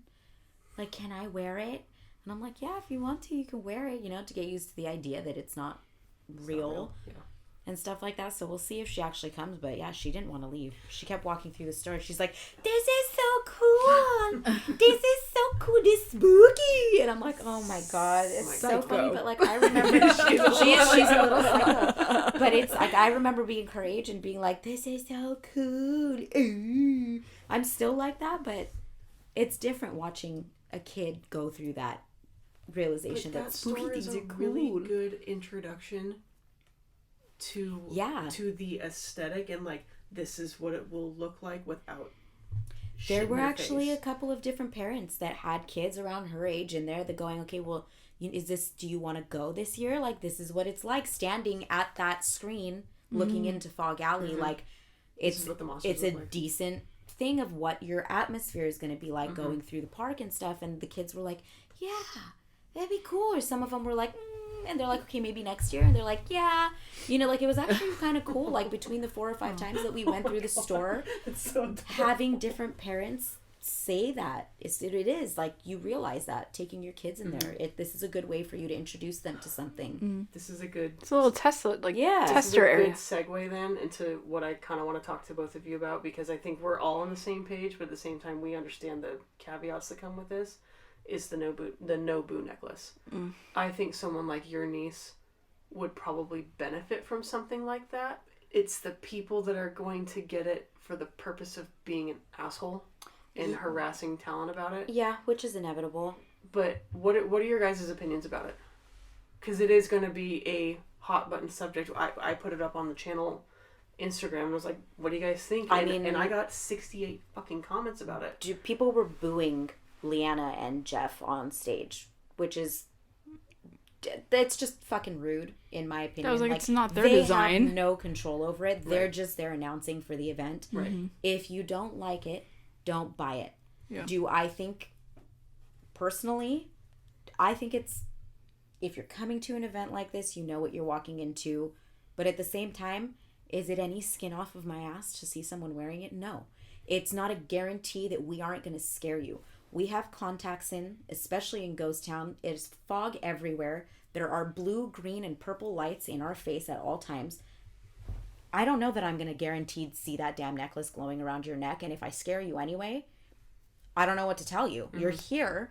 Like, can I wear it? And I'm like, yeah, if you want to, you can wear it, to get used to the idea that it's not real. Yeah. And stuff like that. So we'll see if she actually comes. But yeah, she didn't want to leave. She kept walking through the store. She's like, this is so cool. This is so cool. This spooky. And I'm like, oh my God. It's so funny. But like, I remember she's a little psycho. But it's like, I remember being her age and being like, this is so cool. Ooh. I'm still like that, but it's different watching a kid go through that realization that spooky things are cool. Really good introduction to the aesthetic, and like, this is what it will look like without there were actually a couple of different parents that had kids around her age in there that going, okay, well, do you want to go this year? Like, this is what it's like standing at that screen looking into Fog Alley. Like, it's a decent thing of what your atmosphere is going to be like going through the park and stuff. And the kids were like, yeah, that'd be cool. Or some of them were like, and they're like, okay, maybe next year. And they're like, yeah. Like, it was actually kind of cool. Like, between the 4 or 5 times that we went through the store, having different parents say that. It is. Like, you realize that. Taking your kids in there. This is a good way for you to introduce them to something. This is a good... It's a little tester area. Good segue, then, into what I kind of want to talk to both of you about, because I think we're all on the same page, but at the same time, we understand the caveats that come with this. Is the no boo necklace. I think someone like your niece would probably benefit from something like that. It's the people that are going to get it for the purpose of being an asshole and harassing Talon about it. Yeah, which is inevitable. But what are your guys' opinions about it? Because it is going to be a hot button subject. I put it up on the channel Instagram and was like, what do you guys think? And I got 68 fucking comments about it. People were booing Leanna and Jeff on stage, which is, that's just fucking rude in my opinion. I was like, it's not their design. They have no control over it. They're just there announcing for the event. Right. If you don't like it, don't buy it. Yeah. Do I think, personally, I think it's, if you're coming to an event like this, you know what you're walking into, but at the same time, is it any skin off of my ass to see someone wearing it? No. It's not a guarantee that we aren't going to scare you. We have contacts in, especially in Ghost Town. It's fog everywhere. There are blue, green, and purple lights in our face at all times. I don't know that I'm going to guaranteed see that damn necklace glowing around your neck. And if I scare you anyway, I don't know what to tell you. You're here.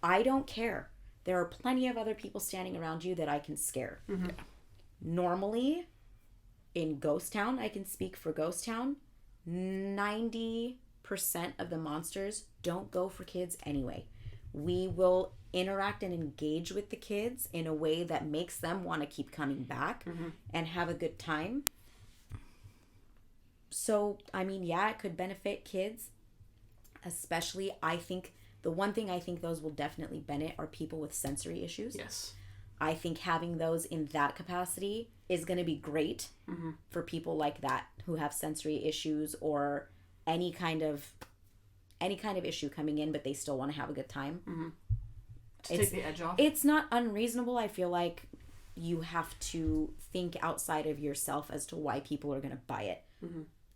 I don't care. There are plenty of other people standing around you that I can scare. Yeah. Normally, in Ghost Town, I can speak for Ghost Town, 90% of the monsters don't go for kids anyway. We will interact and engage with the kids in a way that makes them want to keep coming back and have a good time. So, I mean, yeah, it could benefit kids. Especially, I think, the one thing I think those will definitely benefit are people with sensory issues. Yes. I think having those in that capacity is going to be great for people like that who have sensory issues or any kind of issue coming in, but they still want to have a good time. Take the edge off. It's not unreasonable. I feel like you have to think outside of yourself as to why people are going to buy it.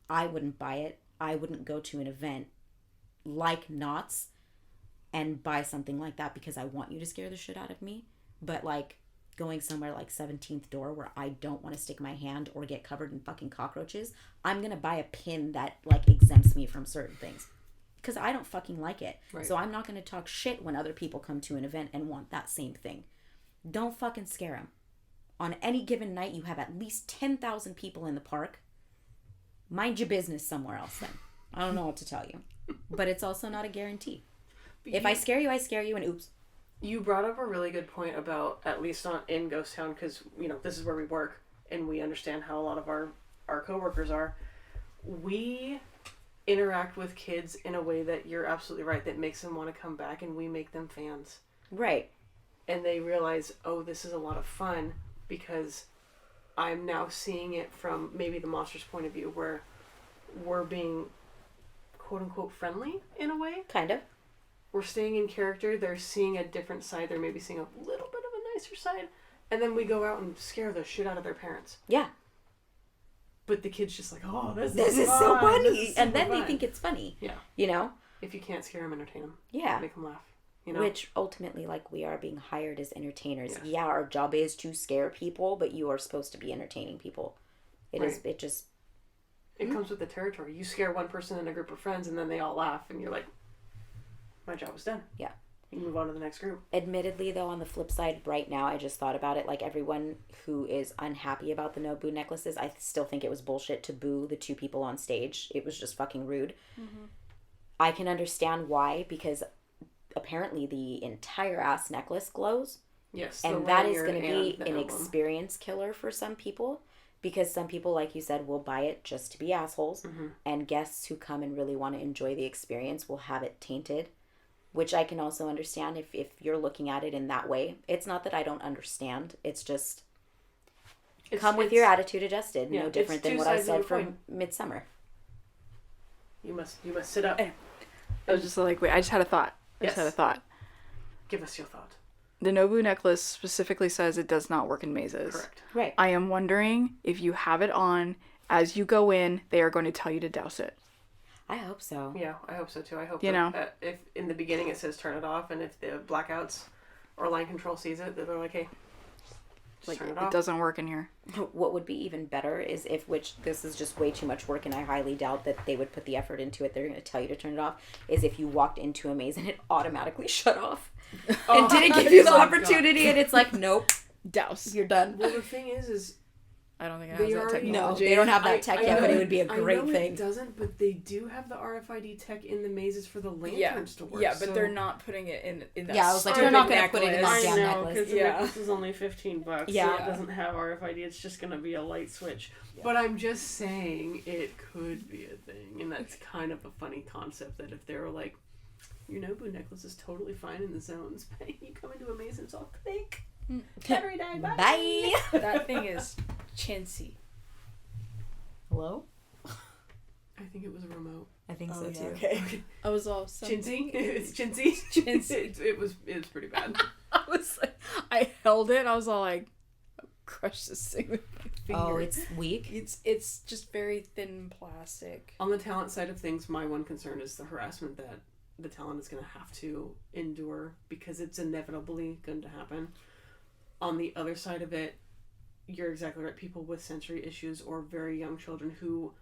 I wouldn't buy it. I wouldn't go to an event like Knott's and buy something like that because I want you to scare the shit out of me. But like going somewhere like 17th Door where I don't want to stick my hand or get covered in fucking cockroaches, I'm going to buy a pin that like exempts me from certain things. Because I don't fucking like it. Right. So I'm not going to talk shit when other people come to an event and want that same thing. Don't fucking scare them. On any given night, you have at least 10,000 people in the park. Mind your business somewhere else then. I don't know what to tell you. But it's also not a guarantee. If I scare you, I scare you, and oops. You brought up a really good point about, at least in Ghost Town, because, this is where we work, and we understand how a lot of our coworkers are. We interact with kids in a way that you're absolutely right, that makes them want to come back, and we make them fans. Right. And they realize, oh, this is a lot of fun, because I'm now seeing it from maybe the monster's point of view, where we're being quote-unquote friendly in a way. Kind of. We're staying in character. They're seeing a different side. They're maybe seeing a little bit of a nicer side. And then we go out and scare the shit out of their parents. Yeah. But the kid's just like, oh, this is so funny. And then they think it's funny. Yeah. If you can't scare them, entertain them. Yeah. Make them laugh. Which ultimately, like, we are being hired as entertainers. Yes. Yeah, our job is to scare people, but you are supposed to be entertaining people. It comes with the territory. You scare one person in a group of friends, and then they all laugh, and you're like, my job is done. Yeah. You can move on to the next group. Admittedly, though, on the flip side, right now, I just thought about it. Like, everyone who is unhappy about the no boo necklaces, I still think it was bullshit to boo the 2 people on stage. It was just fucking rude. Mm-hmm. I can understand why, because apparently the entire ass necklace glows. Yes. And that is going to be an experience killer for some people. Because some people, like you said, will buy it just to be assholes. Mm-hmm. And guests who come and really want to enjoy the experience will have it tainted. Which I can also understand if you're looking at it in that way. It's not that I don't understand. It's just come with your attitude adjusted. No different than what I said for Midsummer. You must sit up. I was just like, wait, I just had a thought. Give us your thought. The Nobu necklace specifically says it does not work in mazes. Correct. Right. I am wondering if you have it on, as you go in, they are going to tell you to douse it. I hope so. Yeah, I hope so too. I hope that if in the beginning it says turn it off, and if the blackouts or line control sees it, they're like, hey, just turn it off. It doesn't work in here. What would be even better is which this is just way too much work, and I highly doubt that they would put the effort into it. They're going to tell you to turn it off, is if you walked into a maze and it automatically shut off and didn't give you the opportunity, and it's like, nope, douse. You're done. Well, the thing is I don't think it has that technology. No, they don't have that tech yet, but it would be a great thing. It doesn't, but they do have the RFID tech in the mazes for the lanterns to work. Yeah, but they're not putting it in that. Yeah, I was like, they're not going to put it in that damn necklace. I know, because the necklace is only $15. Yeah. So it doesn't have RFID. It's just going to be a light switch. Yeah. But I'm just saying it could be a thing, and that's kind of a funny concept. That if they were like, your Nobu necklace is totally fine in the zones, but you come into a maze and it's all click. Battery died. Bye. That thing is chintzy. Hello? I think it was a remote. I think so too. Okay. I was all chintzy. It's chintzy. Chintzy. It was pretty bad. I was like, I held it. I was all like, crush this thing with my finger. Oh, it's weak. It's just very thin plastic. On the talent side of things, my one concern is the harassment that the talent is going to have to endure because it's inevitably going to happen. On the other side of it, you're exactly right. People with sensory issues or very young children who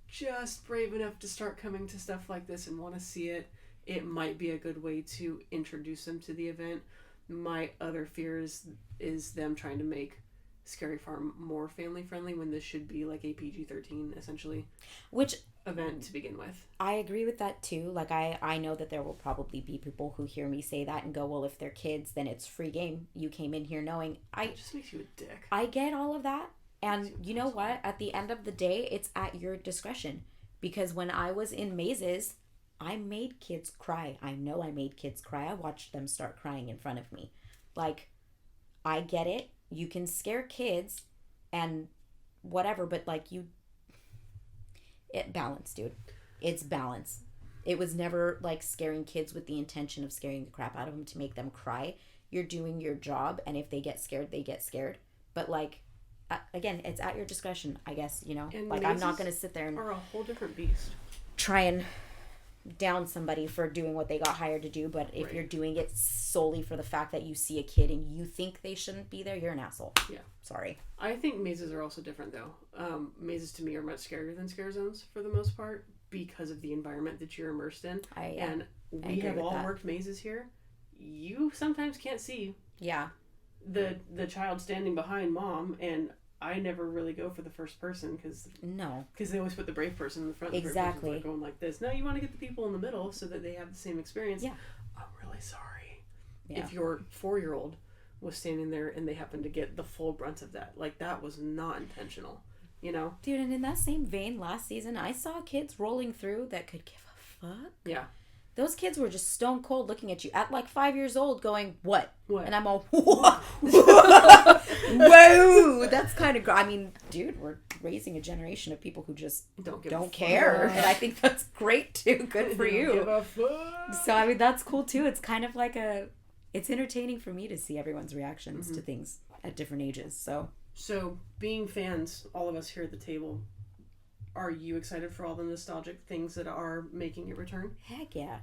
just brave enough to start coming to stuff like this and want to see it, it might be a good way to introduce them to the event. My other fear is them trying to make Scary Farm more family friendly when this should be like a PG-13 essentially. Which event to begin with. I agree with that too. Like I know that there will probably be people who hear me say that and go, well, if they're kids, then it's free game. You came in here knowing it just makes you a dick. I get all of that. And you know what? At the end of the day, it's at your discretion. Because when I was in mazes, I made kids cry. I know I made kids cry. I watched them start crying in front of me. Like, I get it. You can scare kids and whatever, but like balance, dude. It's balance. It was never like scaring kids with the intention of scaring the crap out of them to make them cry. You're doing your job, and if they get scared, they get scared. But like, again, it's at your discretion, I guess, you know? And like, I'm not going to sit there and... are a whole different beast. Try and down somebody for doing what they got hired to do, but if you're doing it solely for the fact that you see a kid and you think they shouldn't be there, you're an asshole. Yeah. Sorry. I think mazes are also different, though. Mazes, to me, are much scarier than scare zones, for the most part, because of the environment that you're immersed in. And we have all worked mazes here. You sometimes can't see the child standing behind mom, and I never really go for the first person because they always put the brave person in the front. Exactly. The going like this. No, you want to get the people in the middle so that they have the same experience. Yeah. I'm really sorry if your 4-year-old was standing there and they happened to get the full brunt of that. Like, that was not intentional, you know? Dude, and in that same vein, last season, I saw kids rolling through that could give a fuck. Yeah. Those kids were just stone cold looking at you at like 5 years old going, what? And I'm all, whoa, that's kind of, I mean, dude, we're raising a generation of people who just don't care. And I think that's great too. Good for you. Give a fuck. So, I mean, that's cool too. It's kind of like it's entertaining for me to see everyone's reactions to things at different ages. So being fans, all of us here at the table, are you excited for all the nostalgic things that are making a return? Heck yeah.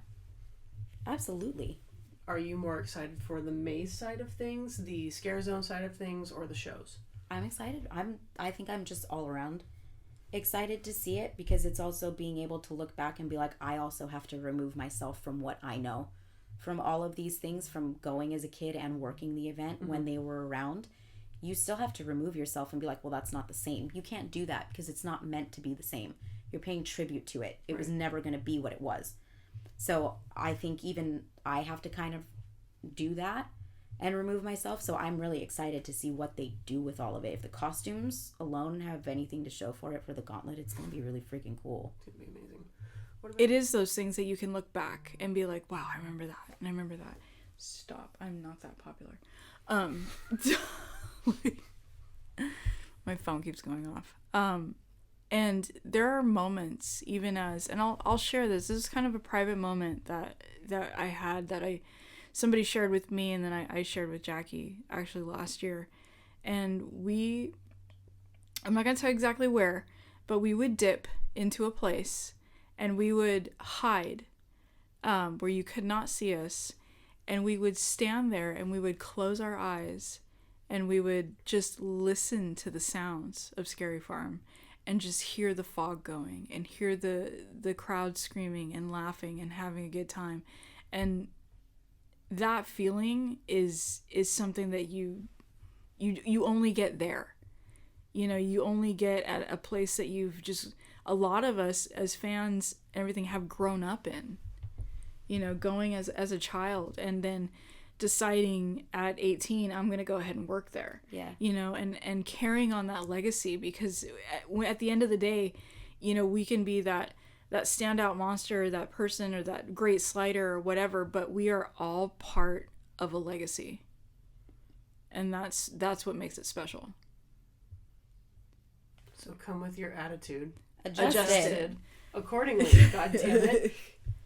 Absolutely. Are you more excited for the maze side of things, the scare zone side of things, or the shows? I'm excited. I think I'm just all around excited to see it, because it's also being able to look back and be like, I also have to remove myself from what I know from all of these things, from going as a kid and working the event when they were around, you still have to remove yourself and be like, well, that's not the same. You can't do that because it's not meant to be the same. You're paying tribute to it. It was never going to be what it was. So I think even I have to kind of do that and remove myself. So I'm really excited to see what they do with all of it. If the costumes alone have anything to show for it for the Gauntlet, it's going to be really freaking cool. It's going to be amazing. It is those things that you can look back and be like, wow, I remember that. And I remember that. Stop. I'm not that popular. My phone keeps going off. And there are moments, even as, and I'll share this. This is kind of a private moment that I had somebody shared with me, and then I shared with Jackie actually last year. And I'm not gonna tell you exactly where, but we would dip into a place, and we would hide, where you could not see us, and we would stand there, and we would close our eyes, and we would just listen to the sounds of Scary Farm, and just hear the fog going, and hear the crowd screaming and laughing and having a good time. And that feeling is something that you only get there. You know, you only get at a place that you've just, a lot of us as fans and everything have grown up in. You know, going as a child and then deciding at 18, I'm going to go ahead and work there. Yeah. You know, and carrying on that legacy, because at the end of the day, you know, we can be that standout monster, that person, or that great slider or whatever, but we are all part of a legacy. And that's what makes it special. So come with your attitude. Adjusted. Accordingly, God damn it.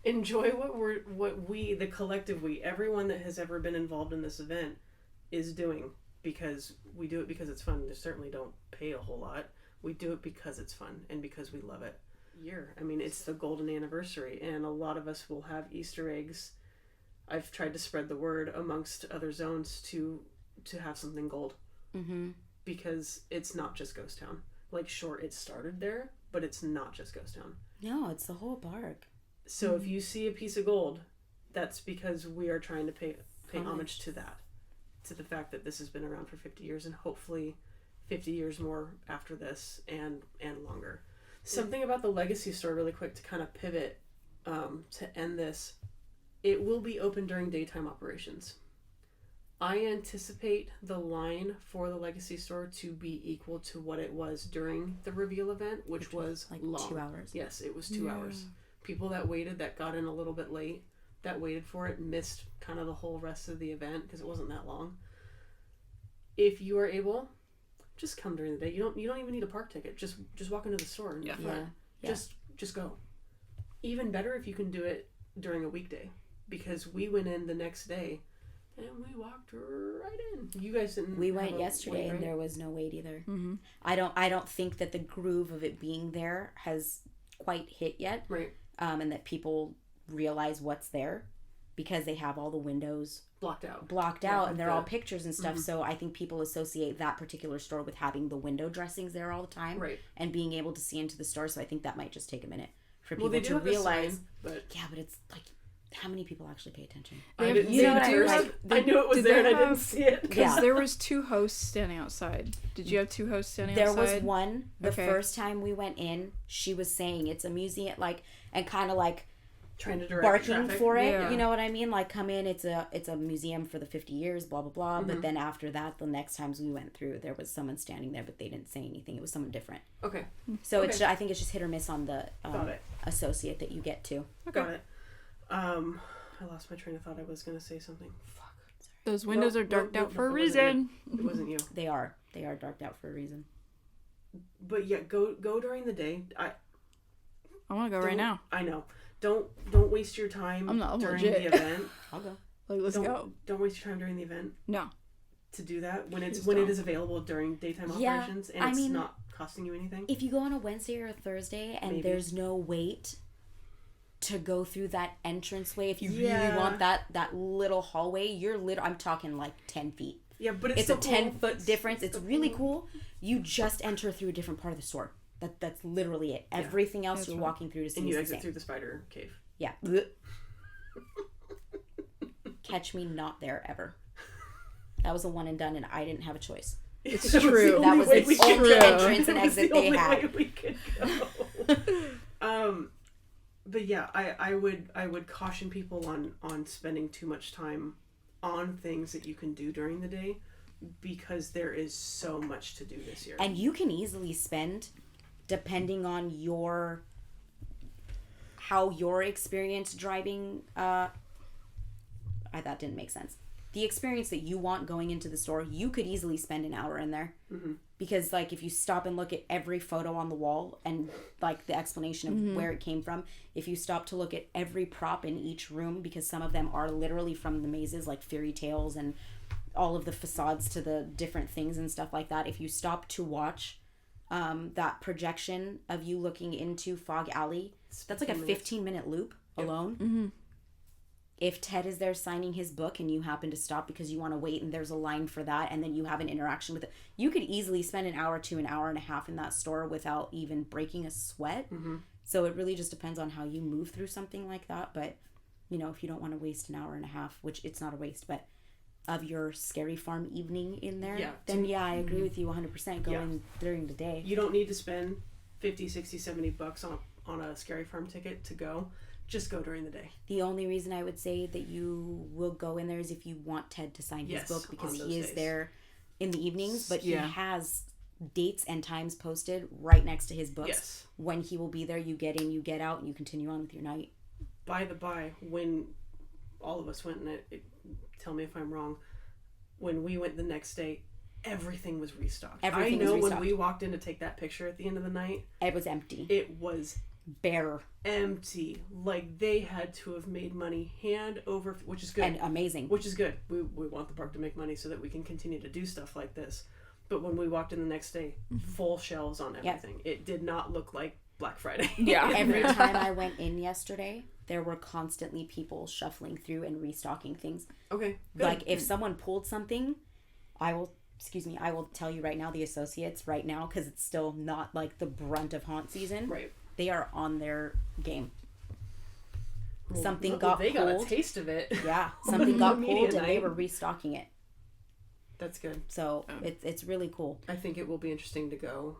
Enjoy what we, the collective we, everyone that has ever been involved in this event is doing, because we do it because it's fun. We certainly don't pay a whole lot. We do it because it's fun and because we love it. I mean, it's the golden anniversary, and a lot of us will have Easter eggs. I've tried to spread the word amongst other zones to have something gold. Mm-hmm. Because it's not just Ghost Town. Like, sure, it started there, but it's not just Ghost Town. No, it's the whole park. So if you see a piece of gold, that's because we are trying to pay homage to that. To the fact that this has been around for 50 years, and hopefully 50 years more after this, and longer. Something about the Legacy store really quick to kind of pivot to end this. It will be open during daytime operations. I anticipate the line for the Legacy store to be equal to what it was during the reveal event, which was like long. 2 hours. Yes, it was 2 hours. People that waited, that got in a little bit late, that waited for it, missed kind of the whole rest of the event because it wasn't that long. If you are able, just come during the day. You don't even need a park ticket. Just walk into the store and just go. Even better if you can do it during a weekday, because we went in the next day and we walked right in. You guys didn't. We went yesterday and there was no wait either. Mm-hmm. I don't think that the groove of it being there has quite hit yet. Right. And that people realize what's there, because they have all the windows blocked out, and they're all pictures and stuff. Mm-hmm. So I think people associate that particular store with having the window dressings there all the time, right, and being able to see into the store. So I think that might just take a minute for people to realize. But it's like, how many people actually pay attention? I knew it was there and I didn't see it. Because there was 2 hosts standing outside. Did you have 2 hosts standing outside? There was one. The first time we went in, she was saying it's a museum, like, and kind of like trying to direct barking traffic for it. Yeah. You know what I mean? Like, come in, it's a museum for the 50 years, blah blah blah. Mm-hmm. But then after that, the next times we went through, there was someone standing there, but they didn't say anything. It was someone different. Okay. So it's I think it's just hit or miss on the associate that you get to. Okay. Got it. I lost my train of thought. I was going to say something. Fuck. Sorry. Those windows are darked out for a reason. It wasn't you. They are darked out for a reason. But yeah, go during the day. I want to go right now. I know. Don't waste your time during the event. I'll go. Like, let's go. Don't waste your time during the event. No. To do that when it is available during daytime operations, and it's not costing you anything. If you go on a Wednesday or a Thursday and there's no wait to go through that entranceway, if you really want that little hallway, I'm talking like 10 feet. Yeah, but it's a 10-foot difference. It's really cool. You just enter through a different part of the store. That's literally it. Everything else you're walking through to see. And you exit through the spider cave. Yeah. catch me not there ever. That was a one and done, and I didn't have a choice. It's true. That was the only entrance and exit they had. Way we could go. But yeah, I would caution people on spending too much time on things that you can do during the day, because there is so much to do this year. And you can easily spend, depending on how your experience driving, that didn't make sense. The experience that you want going into the store, you could easily spend an hour in there. Mm-hmm. Because, like, if you stop and look at every photo on the wall and, like, the explanation of where it came from, if you stop to look at every prop in each room, because some of them are literally from the mazes, like fairy tales and all of the facades to the different things and stuff like that, if you stop to watch that projection of you looking into Fog Alley, that's like a 15-minute loop alone. Mm-hmm. If Ted is there signing his book and you happen to stop because you want to wait and there's a line for that, and then you have an interaction with it, you could easily spend an hour to an hour and a half in that store without even breaking a sweat. Mm-hmm. So it really just depends on how you move through something like that. But, you know, if you don't want to waste an hour and a half, which it's not a waste, but of your Scary Farm evening in there, then I agree with you 100% going during the day. You don't need to spend $50, $60, $70 on a Scary Farm ticket to go. Just go during the day. The only reason I would say that you will go in there is if you want Ted to sign his book, because he is there in the evenings, but he has dates and times posted right next to his books. Yes. When he will be there, you get in, you get out, and you continue on with your night. By the by, when all of us went, and tell me if I'm wrong, when we went the next day, everything was restocked. Everything was restocked. When we walked in to take that picture at the end of the night, it was empty. It was bare, empty. Like, they had to have made money hand over, which is good and amazing. Which is good. We want the park to make money so that we can continue to do stuff like this. But when we walked in the next day, full shelves on everything. It did not look like Black Friday. Yeah. Every time I went in yesterday, there were constantly people shuffling through and restocking things. Okay. Good. Like, if someone pulled something, I will tell you right now, the associates right now, because it's still not like the brunt of haunt season. Right. They are on their game. Something got pulled. They got a taste of it. Yeah. Something got pulled and they were restocking it. That's good. So it's really cool. I think it will be interesting to go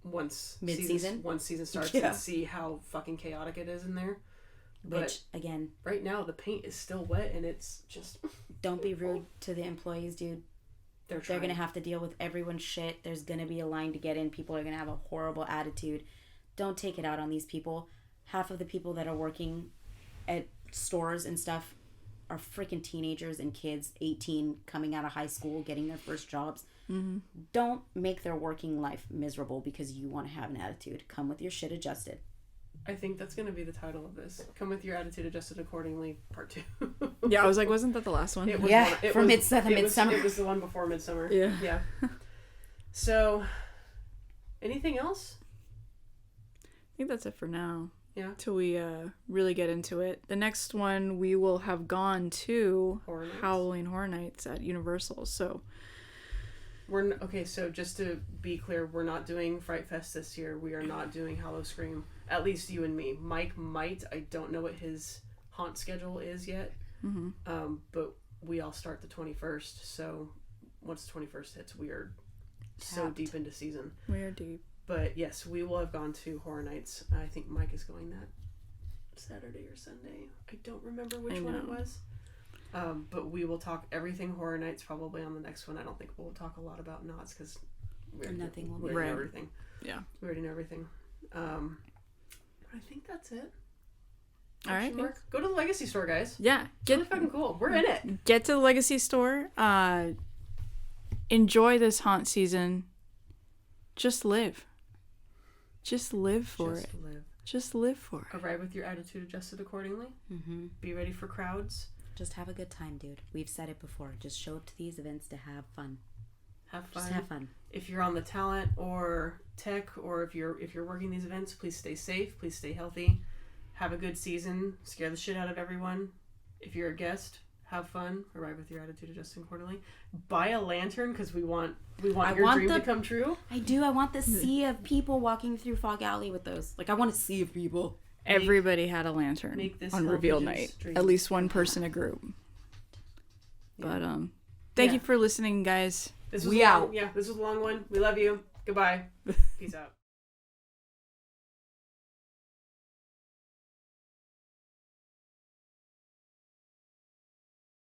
once mid-season. Once season starts and see how fucking chaotic it is in there. But which, again, right now the paint is still wet and it's just... Don't be rude to the employees, dude. They're going to have to deal with everyone's shit. There's going to be a line to get in. People are going to have a horrible attitude. Don't take it out on these people. Half of the people that are working at stores and stuff are freaking teenagers and kids, 18, coming out of high school, getting their first jobs. Mm-hmm. Don't make their working life miserable because you want to have an attitude. Come with your shit adjusted. I think that's going to be the title of this. Come with your attitude adjusted accordingly, part 2. Yeah, I was like, wasn't that the last one? Midsummer. It was the one before Midsummer. Yeah. So, anything else? I think that's it for now. Yeah. Till we really get into it. The next one, we will have gone to Halloween Horror Nights at Universal. So so just to be clear, we're not doing Fright Fest this year. We are not doing Hallow Scream. At least you and me. Mike might. I don't know what his haunt schedule is yet. Mm-hmm. But we all start the 21st. So once the 21st hits, we are so deep into season. We are deep. But yes, we will have gone to Horror Nights. I think Mike is going that Saturday or Sunday. I don't remember which one it was. But we will talk everything Horror Nights probably on the next one. I don't think we'll talk a lot about Knotts because we already know everything. Yeah. We already know everything. I think that's it. All right. Go to the Legacy store, guys. Yeah. It's really fucking cool. We're in it. Get to the Legacy store. Enjoy this haunt season. Just live. Just live for it. Just live for it. Arrive with your attitude adjusted accordingly. Mm-hmm. Be ready for crowds. Just have a good time, dude. We've said it before. Just show up to these events to have fun. Have fun. Just have fun. If you're on the talent or tech, or if you're working these events, please stay safe. Please stay healthy. Have a good season. Scare the shit out of everyone. If you're a guest, have fun. Arrive with your attitude adjusted accordingly. Buy a lantern because we want your dream to come true. I do. I want the sea of people walking through Fog Alley with those. Like, I want a sea of people. Everybody had a lantern on reveal night. At least one person a group. But thank you for listening, guys. This was long. Yeah, this was a long one. We love you. Goodbye. Peace out.